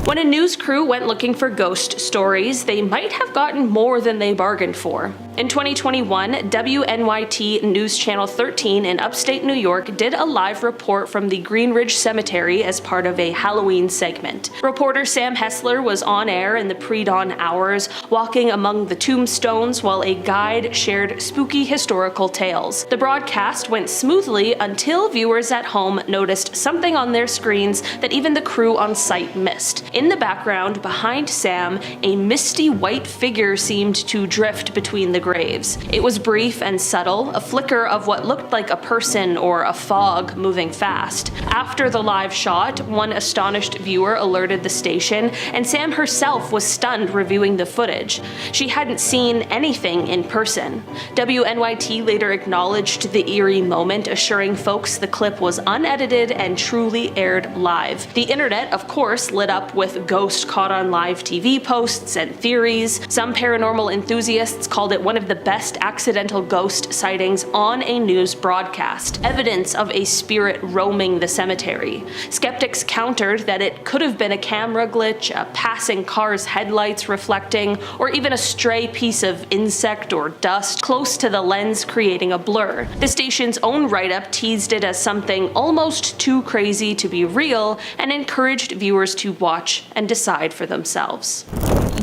When a news crew went looking for ghost stories, they might have gotten more than they bargained for. In 2021, WNYT News Channel 13 in upstate New York did a live report from the Green Ridge Cemetery as part of a Halloween segment. Reporter Sam Hessler was on air in the pre-dawn hours, walking among the tombstones while a guide shared spooky historical tales. The broadcast went smoothly until viewers at home noticed something on their screens that even the crew on site missed. In the background, behind Sam, a misty white figure seemed to drift between the graves. It was brief and subtle, a flicker of what looked like a person or a fog moving fast. After the live shot, one astonished viewer alerted the station, and Sam herself was stunned reviewing the footage. She hadn't seen anything in person. WNYT later acknowledged the eerie moment, assuring folks the clip was unedited and truly aired live. The internet, of course, lit up with ghost caught on live TV posts and theories. Some paranormal enthusiasts called it one of the best accidental ghost sightings on a news broadcast, evidence of a spirit roaming the cemetery. Skeptics countered that it could have been a camera glitch, a passing car's headlights reflecting, or even a stray piece of insect or dust close to the lens creating a blur. The station's own write-up teased it as something almost too crazy to be real and encouraged viewers to watch and decide for themselves.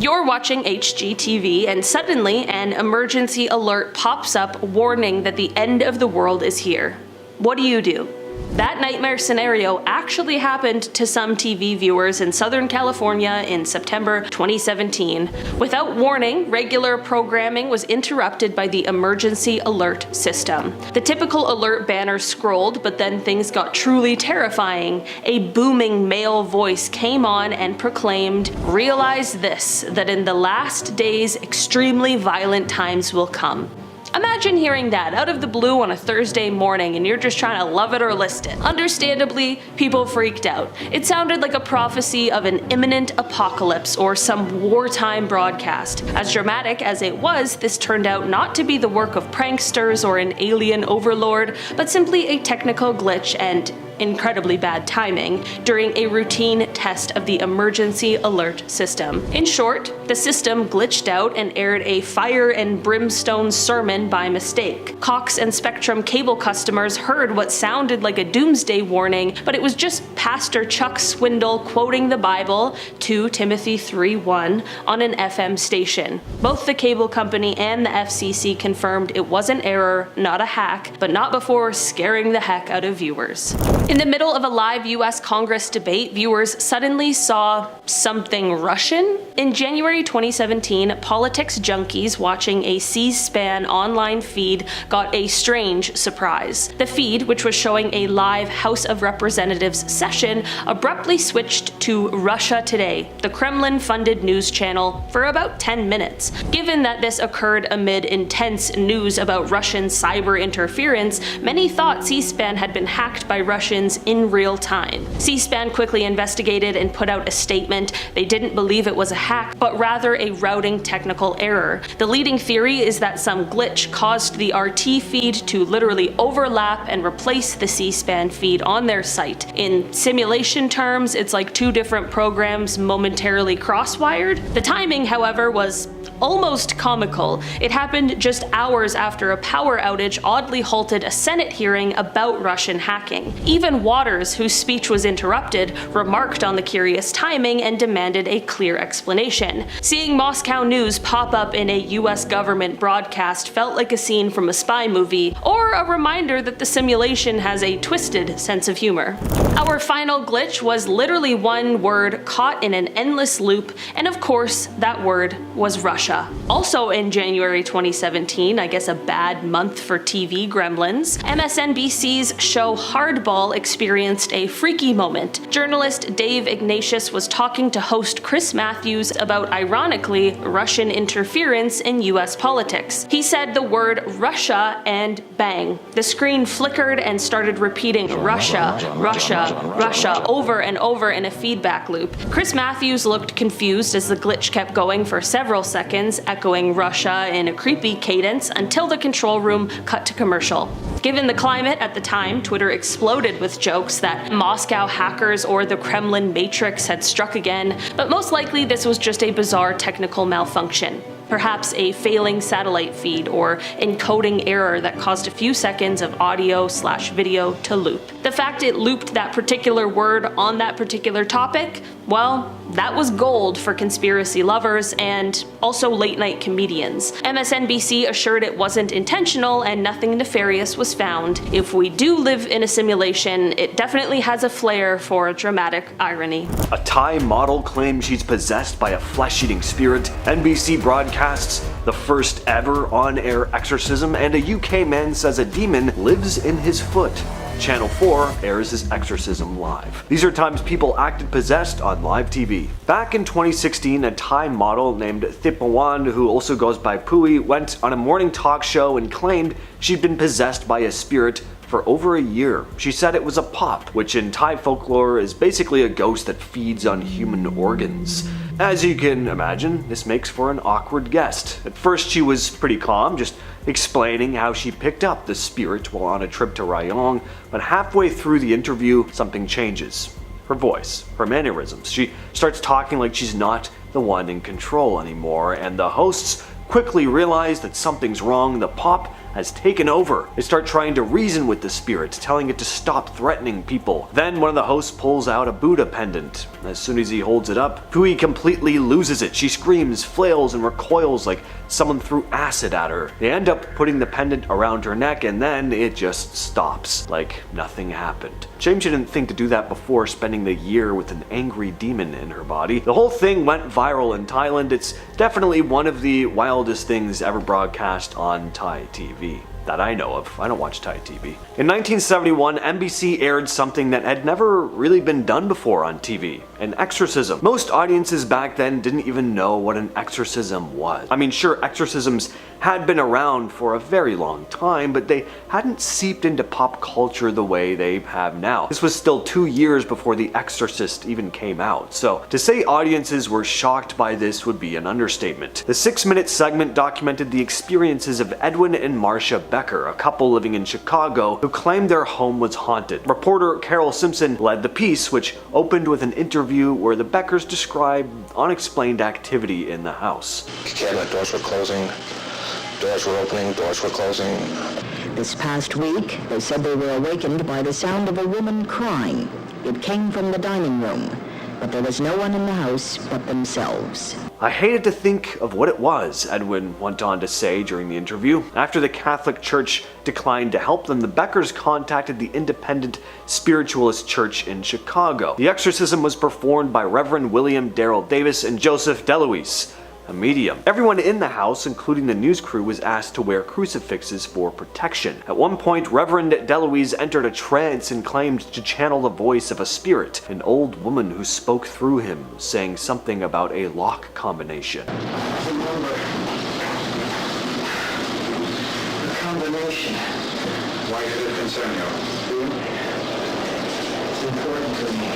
You're watching HGTV and suddenly an emergency alert pops up warning that the end of the world is here. What do? That nightmare scenario actually happened to some TV viewers in Southern California in September 2017. Without warning, regular programming was interrupted by the emergency alert system. The typical alert banner scrolled, but then things got truly terrifying. A booming male voice came on and proclaimed, "Realize this, that in the last days extremely violent times will come." Imagine hearing that out of the blue on a Thursday morning and you're just trying to love it or list it. Understandably, people freaked out. It sounded like a prophecy of an imminent apocalypse or some wartime broadcast. As dramatic as it was, this turned out not to be the work of pranksters or an alien overlord, but simply a technical glitch and incredibly bad timing during a routine test of the emergency alert system. In short, the system glitched out and aired a fire and brimstone sermon by mistake. Cox and Spectrum cable customers heard what sounded like a doomsday warning, but it was just Pastor Chuck Swindoll quoting the Bible, 2 Timothy 3:1, on an FM station. Both the cable company and the FCC confirmed it was an error, not a hack, but not before scaring the heck out of viewers. In the middle of a live US Congress debate, viewers suddenly saw something Russian. In January 2017, politics junkies watching a C-SPAN online feed got a strange surprise. The feed, which was showing a live House of Representatives session, abruptly switched to Russia Today, the Kremlin-funded news channel, for about 10 minutes. Given that this occurred amid intense news about Russian cyber interference, many thought C-SPAN had been hacked by Russians in real time. C-SPAN quickly investigated and put out a statement. They didn't believe it was a hack, but rather a routing technical error. The leading theory is that some glitch caused the RT feed to literally overlap and replace the C-SPAN feed on their site. In simulation terms, it's like two different programs momentarily cross-wired. The timing, however, was almost comical. It happened just hours after a power outage oddly halted a Senate hearing about Russian hacking. Even Waters, whose speech was interrupted, remarked on the curious timing and demanded a clear explanation. Seeing Moscow News pop up in a US government broadcast felt like a scene from a spy movie, or a reminder that the simulation has a twisted sense of humor. Our final glitch was literally one word caught in an endless loop, and of course, that word was Russia. Also in January 2017, I guess a bad month for TV gremlins, MSNBC's show Hardball experienced a freaky moment. Journalist Dave Ignatius was talking to host Chris Matthews about, ironically, Russian interference in US politics. He said the word Russia and bang. The screen flickered and started repeating Russia, Russia, Russia over and over in a feedback loop. Chris Matthews looked confused as the glitch kept going for several seconds, seconds, echoing Russia in a creepy cadence until the control room cut to commercial. Given the climate at the time, Twitter exploded with jokes that Moscow hackers or the Kremlin Matrix had struck again, but most likely this was just a bizarre technical malfunction. Perhaps a failing satellite feed or encoding error that caused a few seconds of audio/video to loop. The fact it looped that particular word on that particular topic, well, that was gold for conspiracy lovers and also late-night comedians. MSNBC assured it wasn't intentional and nothing nefarious was found. If we do live in a simulation, it definitely has a flair for dramatic irony. A Thai model claims she's possessed by a flesh-eating spirit. NBC broadcasts the first ever on-air exorcism, and a UK man says a demon lives in his foot. Channel 4 airs his exorcism live. These are times people acted possessed on live TV. Back in 2016, a Thai model named Thipawan, who also goes by Pui, went on a morning talk show and claimed she'd been possessed by a spirit for over a year. She said it was a pop, which in Thai folklore is basically a ghost that feeds on human organs. As you can imagine, this makes for an awkward guest. At first she was pretty calm, just explaining how she picked up the spirit while on a trip to Rayong, but halfway through the interview, something changes. Her voice, her mannerisms. She starts talking like she's not the one in control anymore, and the hosts quickly realize that something's wrong. The pop has taken over. They start trying to reason with the spirit, telling it to stop threatening people. Then one of the hosts pulls out a Buddha pendant. As soon as he holds it up, Pui completely loses it. She screams, flails, and recoils like someone threw acid at her. They end up putting the pendant around her neck, and then it just stops, like nothing happened. Shame she didn't think to do that before spending the year with an angry demon in her body. The whole thing went viral in Thailand. It's definitely one of the wildest things ever broadcast on Thai TV. That I know of. I don't watch Thai TV. In 1971, NBC aired something that had never really been done before on TV, an exorcism. Most audiences back then didn't even know what an exorcism was. I mean, sure, exorcisms had been around for a very long time, but they hadn't seeped into pop culture the way they have now. This was still 2 years before The Exorcist even came out, so to say audiences were shocked by this would be an understatement. The 6-minute segment documented the experiences of Edwin and Marcia Becker, a couple living in Chicago who claimed their home was haunted. Reporter Carol Simpson led the piece, which opened with an interview where the Beckers described unexplained activity in the house. Cabinet doors were closing, doors were opening, doors were closing. This past week, they said they were awakened by the sound of a woman crying. It came from the dining room, but there was no one in the house but themselves. I hated to think of what it was, Edwin went on to say during the interview. After the Catholic Church declined to help them, the Beckers contacted the Independent Spiritualist Church in Chicago. The exorcism was performed by Reverend William Darrell Davis and Joseph DeLuise, a medium. Everyone in the house, including the news crew, was asked to wear crucifixes for protection. At one point, Reverend DeLuise entered a trance and claimed to channel the voice of a spirit, an old woman who spoke through him, saying something about a lock combination. Remember, the combination. Why did it concern you? It's important to me.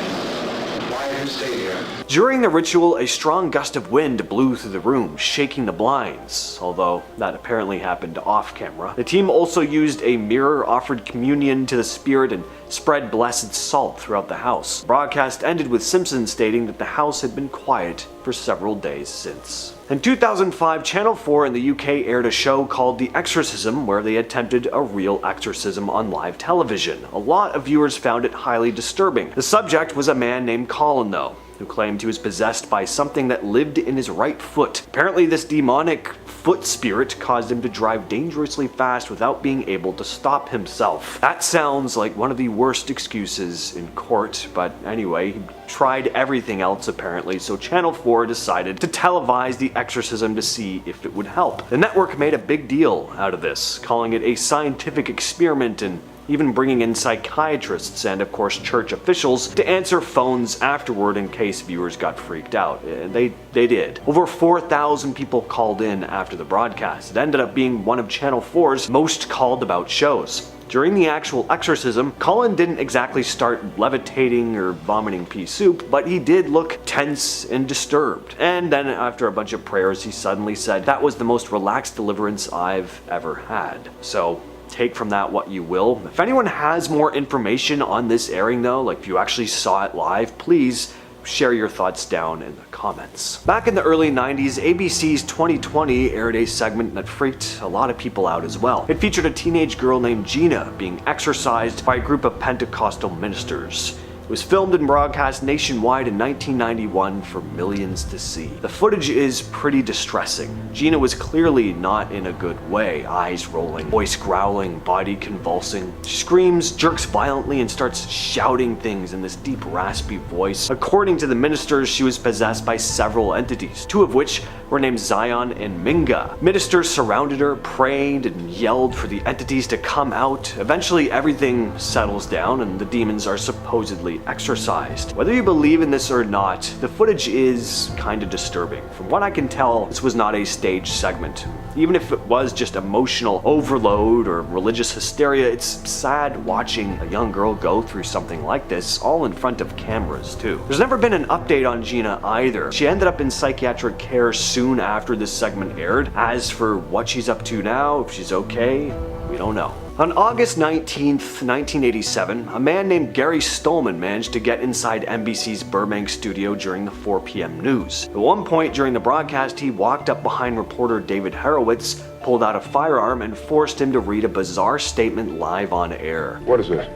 Why did you stay here? During the ritual, a strong gust of wind blew through the room, shaking the blinds, although that apparently happened off camera. The team also used a mirror, offered communion to the spirit, and spread blessed salt throughout the house. The broadcast ended with Simpson stating that the house had been quiet for several days since. In 2005, Channel 4 in the UK aired a show called The Exorcism, where they attempted a real exorcism on live television. A lot of viewers found it highly disturbing. The subject was a man named Colin, though, who claimed he was possessed by something that lived in his right foot. Apparently, this demonic foot spirit caused him to drive dangerously fast without being able to stop himself. That sounds like one of the worst excuses in court, but anyway, he tried everything else apparently, so Channel 4 decided to televise the exorcism to see if it would help. The network made a big deal out of this, calling it a scientific experiment and even bringing in psychiatrists and, of course, church officials to answer phones afterward in case viewers got freaked out. They did. Over 4,000 people called in after the broadcast. It ended up being one of Channel 4's most called about shows. During the actual exorcism, Cullen didn't exactly start levitating or vomiting pea soup, but he did look tense and disturbed. And then after a bunch of prayers, he suddenly said, "That was the most relaxed deliverance I've ever had." So take from that what you will. If anyone has more information on this airing though, like if you actually saw it live, please share your thoughts down in the comments. Back in the early 90s, ABC's 2020 aired a segment that freaked a lot of people out as well. It featured a teenage girl named Gina being exorcised by a group of Pentecostal ministers. It was filmed and broadcast nationwide in 1991 for millions to see. The footage is pretty distressing. Gina was clearly not in a good way, eyes rolling, voice growling, body convulsing. She screams, jerks violently, and starts shouting things in this deep, raspy voice. According to the ministers, she was possessed by several entities, two of which were named Zion and Minga. Ministers surrounded her, prayed, and yelled for the entities to come out. Eventually, everything settles down and the demons are supposedly exorcised. Whether you believe in this or not, the footage is kinda disturbing. From what I can tell, this was not a staged segment. Even if it was just emotional overload or religious hysteria, it's sad watching a young girl go through something like this, all in front of cameras too. There's never been an update on Gina either. She ended up in psychiatric care soon after this segment aired. As for what she's up to now, if she's okay, we don't know. On August 19th, 1987, a man named Gary Stolman managed to get inside NBC's Burbank studio during the 4 p.m. news. At one point during the broadcast, he walked up behind reporter David Horowitz, pulled out a firearm, and forced him to read a bizarre statement live on air. What is this?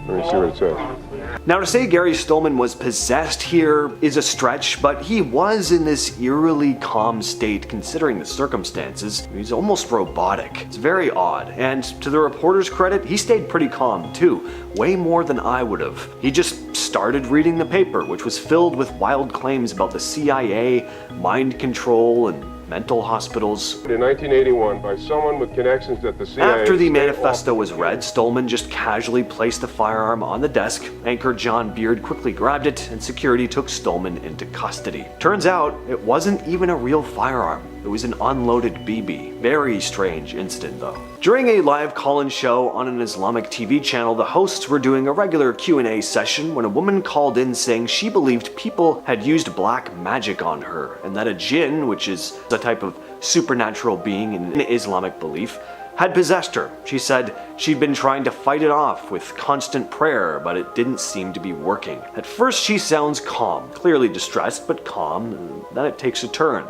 Let me see what it says. Now, to say Gary Stolman was possessed here is a stretch, but he was in this eerily calm state considering the circumstances. He's almost robotic. It's very odd, and to the reporter's credit, he stayed pretty calm too, way more than I would have. He just started reading the paper, which was filled with wild claims about the CIA, mind control, and mental hospitals. In 1981, by someone with connections at the CIA. After the manifesto was read, Stolman just casually placed the firearm on the desk. Anchor John Beard quickly grabbed it, and security took Stolman into custody. Turns out, it wasn't even a real firearm. It was an unloaded BB. Very strange incident though. During a live call-in show on an Islamic TV channel, the hosts were doing a regular Q&A session when a woman called in saying she believed people had used black magic on her, and that a jinn, which is a type of supernatural being in Islamic belief, had possessed her. She said she'd been trying to fight it off with constant prayer, but it didn't seem to be working. At first she sounds calm, clearly distressed, but calm, and then it takes a turn.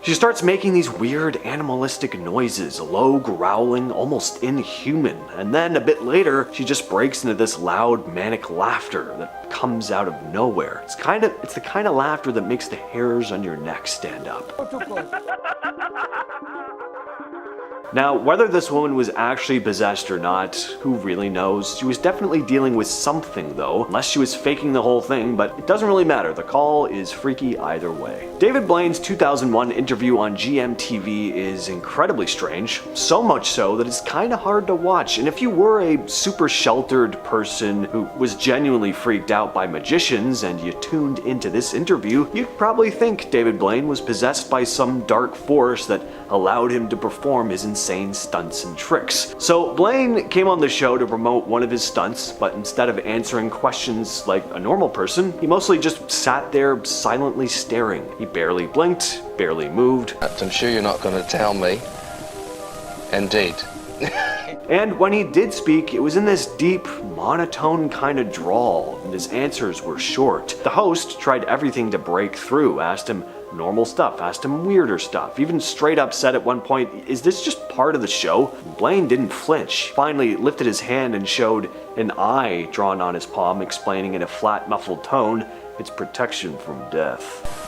She starts making these weird animalistic noises, low growling, almost inhuman, and then a bit later she just breaks into this loud manic laughter that comes out of nowhere. It's the kind of laughter that makes the hairs on your neck stand up. Now, whether this woman was actually possessed or not, who really knows? She was definitely dealing with something though, unless she was faking the whole thing, but it doesn't really matter. The call is freaky either way. David Blaine's 2001 interview on GMTV is incredibly strange, so much so that it's kinda hard to watch, and if you were a super sheltered person who was genuinely freaked out by magicians and you tuned into this interview, you'd probably think David Blaine was possessed by some dark force that allowed him to perform his insane stunts and tricks. So Blaine came on the show to promote one of his stunts, but instead of answering questions like a normal person, he mostly just sat there silently staring. He barely blinked, barely moved. I'm sure you're not going to tell me. Indeed. And when he did speak, it was in this deep, monotone kind of drawl, and his answers were short. The host tried everything to break through, asked him normal stuff, asked him weirder stuff, even straight up said at one point, "Is this just part of the show?" Blaine didn't flinch, finally lifted his hand and showed an eye drawn on his palm, explaining in a flat, muffled tone, "It's protection from death."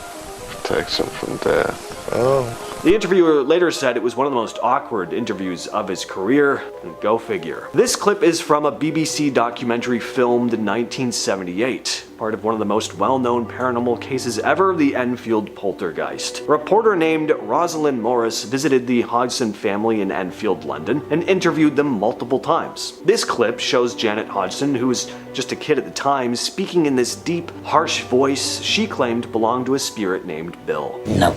Protection from death. Oh. The interviewer later said it was one of the most awkward interviews of his career, and go figure. This clip is from a BBC documentary filmed in 1978, part of one of the most well-known paranormal cases ever, the Enfield Poltergeist. A reporter named Rosalind Morris visited the Hodgson family in Enfield, London, and interviewed them multiple times. This clip shows Janet Hodgson, who was just a kid at the time, speaking in this deep, harsh voice she claimed belonged to a spirit named Bill. No.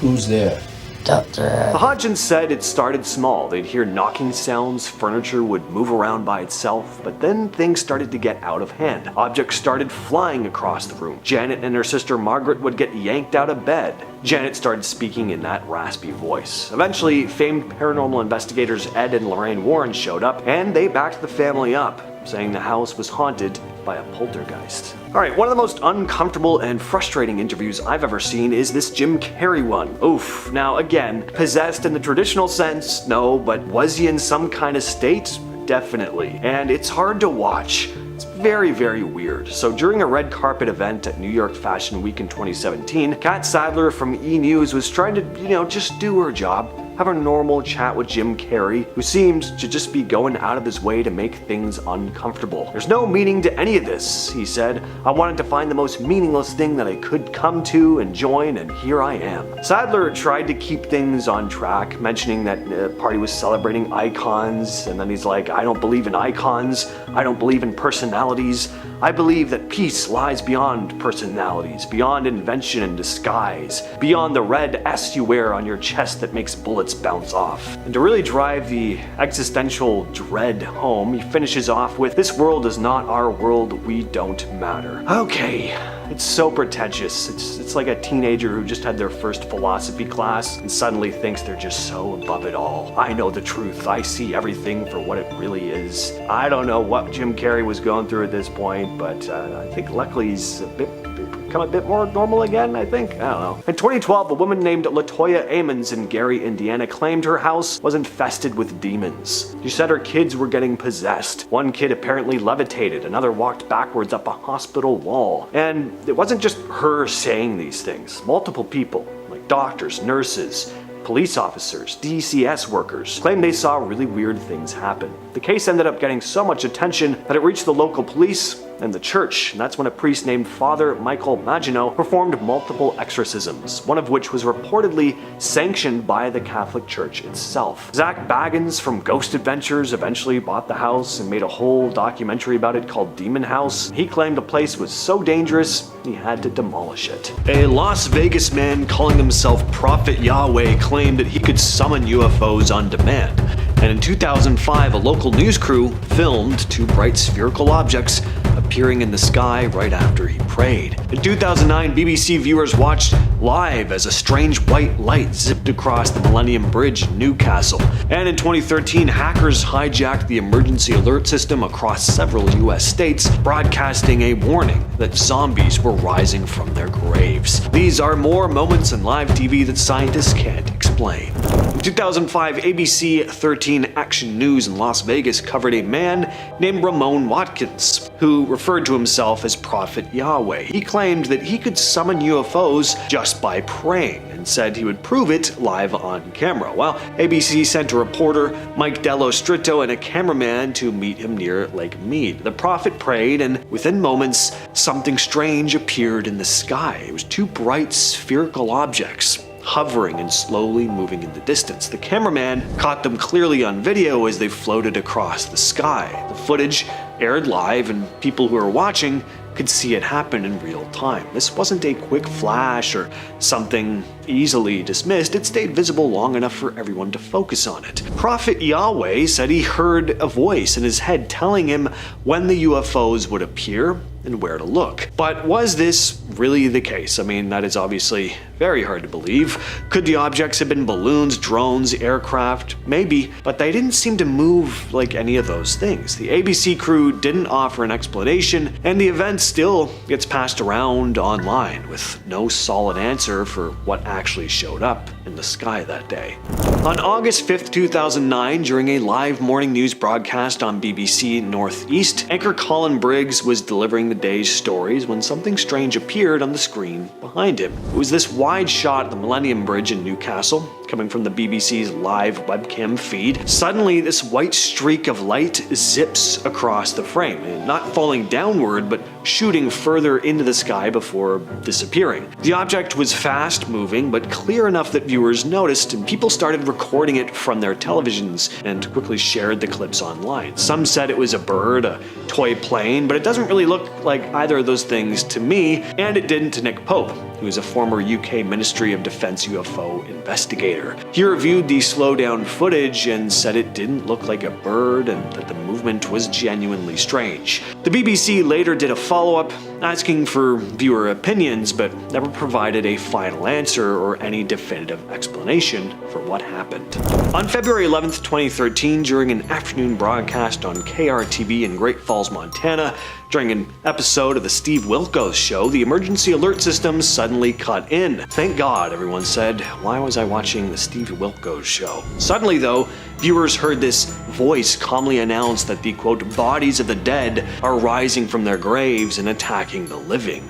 Who's there? The Hodgins said it started small. They'd hear knocking sounds, furniture would move around by itself, but then things started to get out of hand. Objects started flying across the room. Janet and her sister Margaret would get yanked out of bed. Janet started speaking in that raspy voice. Eventually, famed paranormal investigators Ed and Lorraine Warren showed up, and they backed the family up, saying the house was haunted by a poltergeist. Alright, one of the most uncomfortable and frustrating interviews I've ever seen is this Jim Carrey one. Oof. Now again, possessed in the traditional sense, no, but was he in some kind of state? Definitely. And it's hard to watch. It's very, very weird. So during a red carpet event at New York Fashion Week in 2017, Kat Sadler from E! News was trying to, just do her job. Have a normal chat with Jim Carrey, who seemed to just be going out of his way to make things uncomfortable. There's no meaning to any of this, he said. I wanted to find the most meaningless thing that I could come to and join, and here I am. Sadler tried to keep things on track, mentioning that the party was celebrating icons, and then he's like, I don't believe in icons, I don't believe in personalities, I believe that peace lies beyond personalities, beyond invention and disguise, beyond the red S you wear on your chest that makes bullets bounce off. And to really drive the existential dread home, he finishes off with, this world is not our world, we don't matter. Okay, it's so pretentious. It's like a teenager who just had their first philosophy class and suddenly thinks they're just so above it all. I know the truth, I see everything for what it really is. I don't know what Jim Carrey was going through at this point, but I think luckily he's become a bit more normal again, I think. I don't know. In 2012, a woman named Latoya Amons in Gary, Indiana claimed her house was infested with demons. She said her kids were getting possessed. One kid apparently levitated, another walked backwards up a hospital wall. And it wasn't just her saying these things. Multiple people, like doctors, nurses, police officers, DCS workers, claimed they saw really weird things happen. The case ended up getting so much attention that it reached the local police and the church, and that's when a priest named Father Michael Maginot performed multiple exorcisms, one of which was reportedly sanctioned by the Catholic Church itself. Zach Baggins from Ghost Adventures eventually bought the house and made a whole documentary about it called Demon House. He claimed the place was so dangerous, he had to demolish it. A Las Vegas man calling himself Prophet Yahweh claimed that he could summon UFOs on demand. And in 2005, a local news crew filmed two bright spherical objects appearing in the sky right after he prayed. In 2009, BBC viewers watched live as a strange white light zipped across the Millennium Bridge in Newcastle. And in 2013, hackers hijacked the emergency alert system across several US states, broadcasting a warning that zombies were rising from their graves. These are more moments in live TV that scientists can't explain. In 2005, ABC 13 Action News in Las Vegas covered a man named Ramon Watkins, who referred to himself as Prophet Yahweh. He claimed that he could summon UFOs just by praying, and said he would prove it live on camera. Well, ABC sent a reporter, Mike Dello Stritto, and a cameraman to meet him near Lake Mead. The prophet prayed, and within moments, something strange appeared in the sky. It was two bright spherical objects, hovering and slowly moving in the distance. The cameraman caught them clearly on video as they floated across the sky. The footage aired live, and people who were watching could see it happen in real time. This wasn't a quick flash or something easily dismissed. It stayed visible long enough for everyone to focus on it. Prophet Yahweh said he heard a voice in his head telling him when the UFOs would appear and where to look. But was this really the case? I mean, that is obviously very hard to believe. Could the objects have been balloons, drones, aircraft? Maybe, but they didn't seem to move like any of those things. The ABC crew didn't offer an explanation, and the event still gets passed around online with no solid answer for what actually showed up in the sky that day. On August 5th, 2009, during a live morning news broadcast on BBC Northeast, anchor Colin Briggs was delivering the day's stories when something strange appeared on the screen behind him. It was this wide shot of the Millennium Bridge in Newcastle, coming from the BBC's live webcam feed. Suddenly, this white streak of light zips across the frame, not falling downward, but shooting further into the sky before disappearing. The object was fast moving, but clear enough that viewers noticed, and people started recording it from their televisions and quickly shared the clips online. Some said it was a bird, a toy plane, but it doesn't really look like either of those things to me, and it didn't to Nick Pope, who is a former UK Ministry of Defence UFO investigator. He reviewed the slowdown footage and said it didn't look like a bird and that the movement was genuinely strange. The BBC later did a follow-up asking for viewer opinions, but never provided a final answer or any definitive explanation for what happened. On February 11th, 2013, during an afternoon broadcast on KRTV in Great Falls, Montana, during an episode of the Steve Wilkos Show, the emergency alert system suddenly cut in. Thank God, everyone said. Why was I watching the Steve Wilkos Show? Suddenly, though, viewers heard this voice calmly announce that the, quote, bodies of the dead are rising from their graves and attacking the living.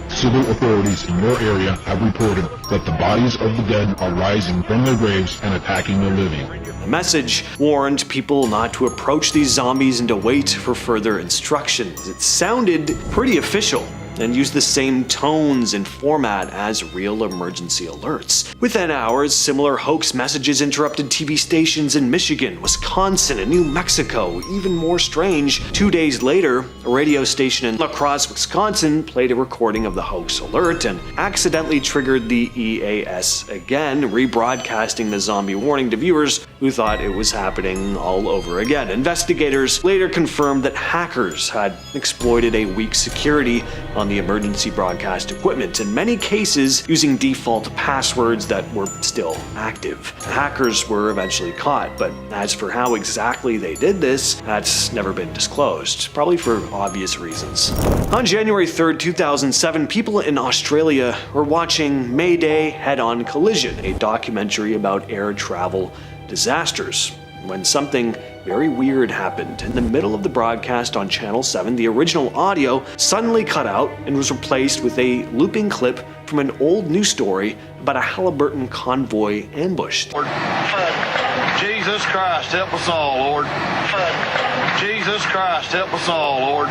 Civil authorities in your area have reported that the bodies of the dead are rising from their graves and attacking the living. The message warned people not to approach these zombies and to wait for further instructions. It sounded pretty official and used the same tones and format as real emergency alerts. Within hours, similar hoax messages interrupted TV stations in Michigan, Wisconsin, and New Mexico. Even more strange, 2 days later, a radio station in La Crosse, Wisconsin played a recording of the hoax alert and accidentally triggered the EAS again, rebroadcasting the zombie warning to viewers who thought it was happening all over again. Investigators later confirmed that hackers had exploited a weak security on the emergency broadcast equipment, in many cases using default passwords that were still active. The hackers were eventually caught, but as for how exactly they did this, that's never been disclosed, probably for obvious reasons. On January 3rd, 2007, people in Australia were watching Mayday Head-On Collision, a documentary about air travel disasters, when something very weird happened. In the middle of the broadcast on Channel 7, the original audio suddenly cut out and was replaced with a looping clip from an old news story about a Halliburton convoy ambush. Lord, Jesus Christ, help us all, Lord. Jesus Christ, help us all, Lord.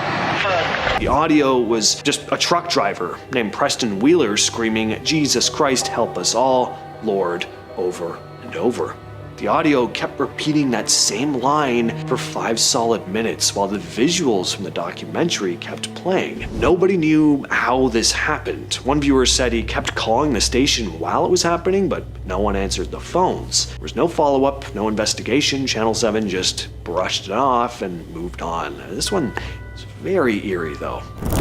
The audio was just a truck driver named Preston Wheeler screaming, "Jesus Christ, help us all, Lord," over and over. The audio kept repeating that same line for 5 solid minutes while the visuals from the documentary kept playing. Nobody knew how this happened. One viewer said he kept calling the station while it was happening, but no one answered the phones. There was no follow-up, no investigation. Channel 7 just brushed it off and moved on. This one is very eerie, though.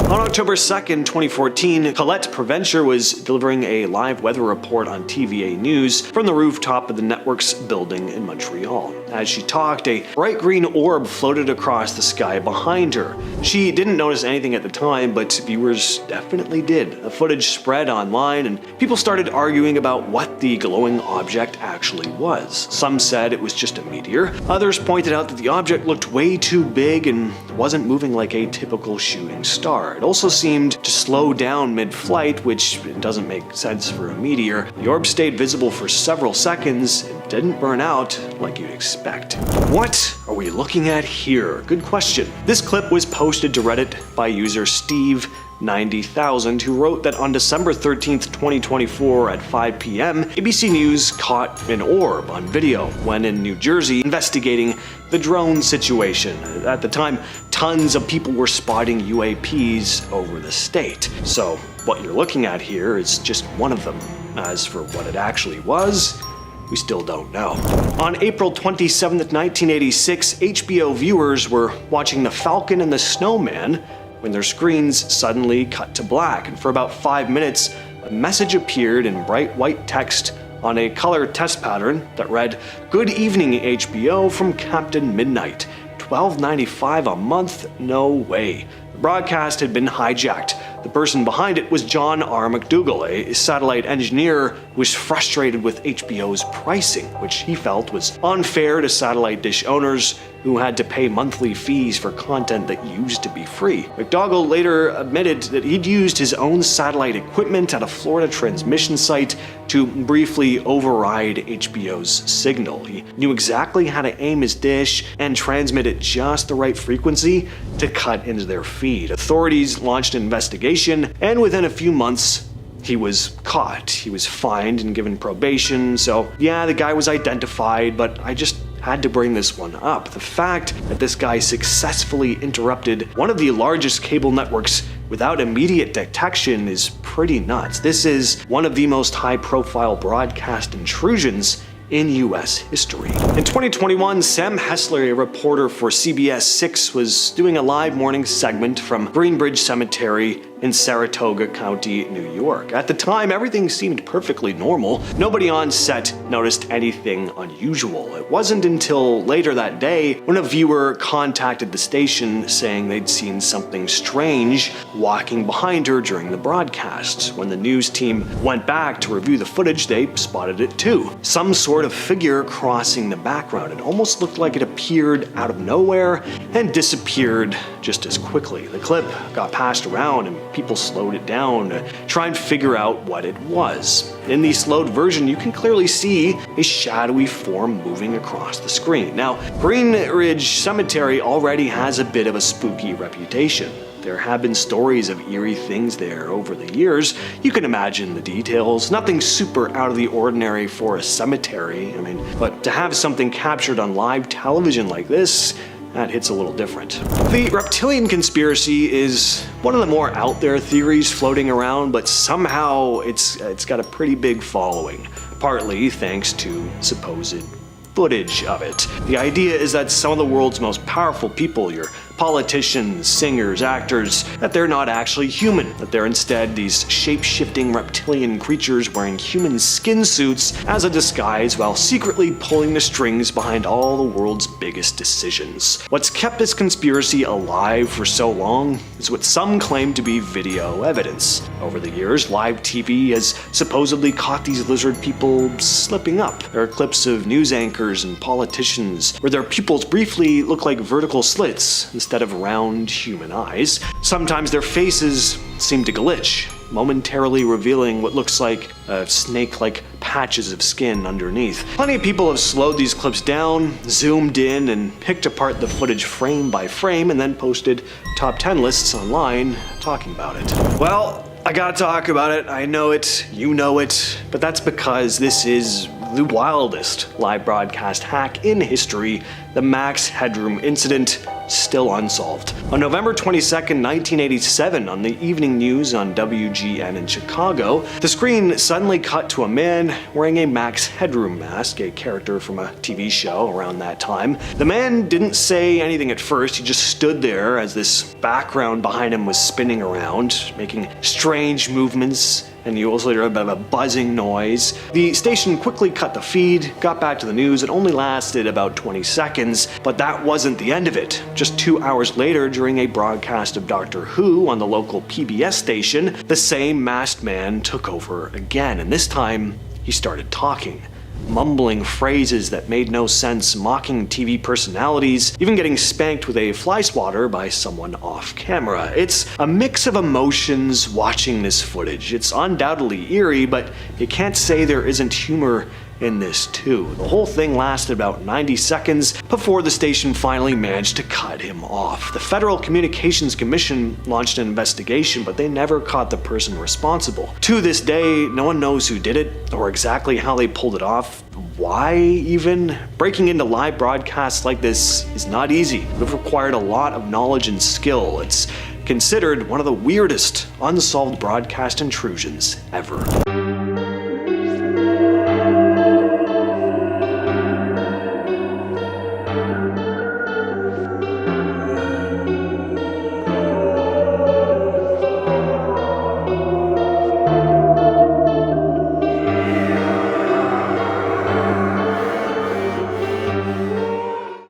On October 2nd, 2014, Colette Provencher was delivering a live weather report on TVA News from the rooftop of the network's building in Montreal. As she talked, a bright green orb floated across the sky behind her. She didn't notice anything at the time, but viewers definitely did. The footage spread online, and people started arguing about what the glowing object actually was. Some said it was just a meteor. Others pointed out that the object looked way too big and wasn't moving like a typical shooting star. It also seemed to slow down mid-flight, which doesn't make sense for a meteor. The orb stayed visible for several seconds and didn't burn out like you'd expect. What are we looking at here? Good question. This clip was posted to Reddit by user Steve90,000, who wrote that on December 13th, 2024 at 5 p.m., ABC News caught an orb on video when in New Jersey investigating the drone situation. At the time, tons of people were spotting UAPs over the state. So what you're looking at here is just one of them. As for what it actually was, we still don't know. On April 27th, 1986, HBO viewers were watching The Falcon and the Snowman when their screens suddenly cut to black, and for about 5 minutes, a message appeared in bright white text on a color test pattern that read, "Good evening, HBO, from Captain Midnight. $12.95 a month? No way." The broadcast had been hijacked. The person behind it was John R. McDougall, a satellite engineer who was frustrated with HBO's pricing, which he felt was unfair to satellite dish owners who had to pay monthly fees for content that used to be free. McDougall later admitted that he'd used his own satellite equipment at a Florida transmission site to briefly override HBO's signal. He knew exactly how to aim his dish and transmit at just the right frequency to cut into their feed. Authorities launched an investigation, and within a few months, he was caught. He was fined and given probation, so yeah, the guy was identified, but I just had to bring this one up. The fact that this guy successfully interrupted one of the largest cable networks without immediate detection is pretty nuts. This is one of the most high-profile broadcast intrusions in US history. In 2021, Sam Hessler, a reporter for CBS 6, was doing a live morning segment from Greenbridge Cemetery in Saratoga County, New York. At the time, everything seemed perfectly normal. Nobody on set noticed anything unusual. It wasn't until later that day when a viewer contacted the station saying they'd seen something strange walking behind her during the broadcast. When the news team went back to review the footage, they spotted it too. Some sort of figure crossing the background. It almost looked like it appeared out of nowhere and disappeared just as quickly. The clip got passed around and people slowed it down to try and figure out what it was. In the slowed version, you can clearly see a shadowy form moving across the screen. Now, Greenridge Cemetery already has a bit of a spooky reputation. There have been stories of eerie things there over the years. You can imagine the details. Nothing super out of the ordinary for a cemetery. But to have something captured on live television like this, that hits a little different. The Reptilian conspiracy is one of the more out there theories floating around, but somehow it's got a pretty big following, partly thanks to supposed footage of it. The idea is that some of the world's most powerful people, your politicians, singers, actors, that they're not actually human, that they're instead these shape-shifting reptilian creatures wearing human skin suits as a disguise while secretly pulling the strings behind all the world's biggest decisions. What's kept this conspiracy alive for so long is what some claim to be video evidence. Over the years, live TV has supposedly caught these lizard people slipping up. There are clips of news anchors and politicians where their pupils briefly look like vertical slits instead of round human eyes. Sometimes their faces seem to glitch, momentarily revealing what looks like snake-like patches of skin underneath. Plenty of people have slowed these clips down, zoomed in, and picked apart the footage frame by frame, and then posted top 10 lists online talking about it. Well, I gotta talk about it. I know it, you know it, but that's because this is the wildest live broadcast hack in history, the Max Headroom incident, still unsolved. On November 22nd, 1987, on the evening news on WGN in Chicago, the screen suddenly cut to a man wearing a Max Headroom mask, a character from a TV show around that time. The man didn't say anything at first, he just stood there as this background behind him was spinning around, making strange movements, and you also hear a bit of a buzzing noise. The station quickly cut the feed, got back to the news. It only lasted about 20 seconds, but that wasn't the end of it. Just 2 hours later, during a broadcast of Doctor Who on the local PBS station, the same masked man took over again, and this time he started talking, mumbling phrases that made no sense, mocking TV personalities, even getting spanked with a fly swatter by someone off camera. It's a mix of emotions watching this footage. It's undoubtedly eerie, but you can't say there isn't humor in this too. The whole thing lasted about 90 seconds before the station finally managed to cut him off. The Federal Communications Commission launched an investigation, but they never caught the person responsible. To this day, no one knows who did it or exactly how they pulled it off. Why even? Breaking into live broadcasts like this is not easy. It would have required a lot of knowledge and skill. It's considered one of the weirdest unsolved broadcast intrusions ever.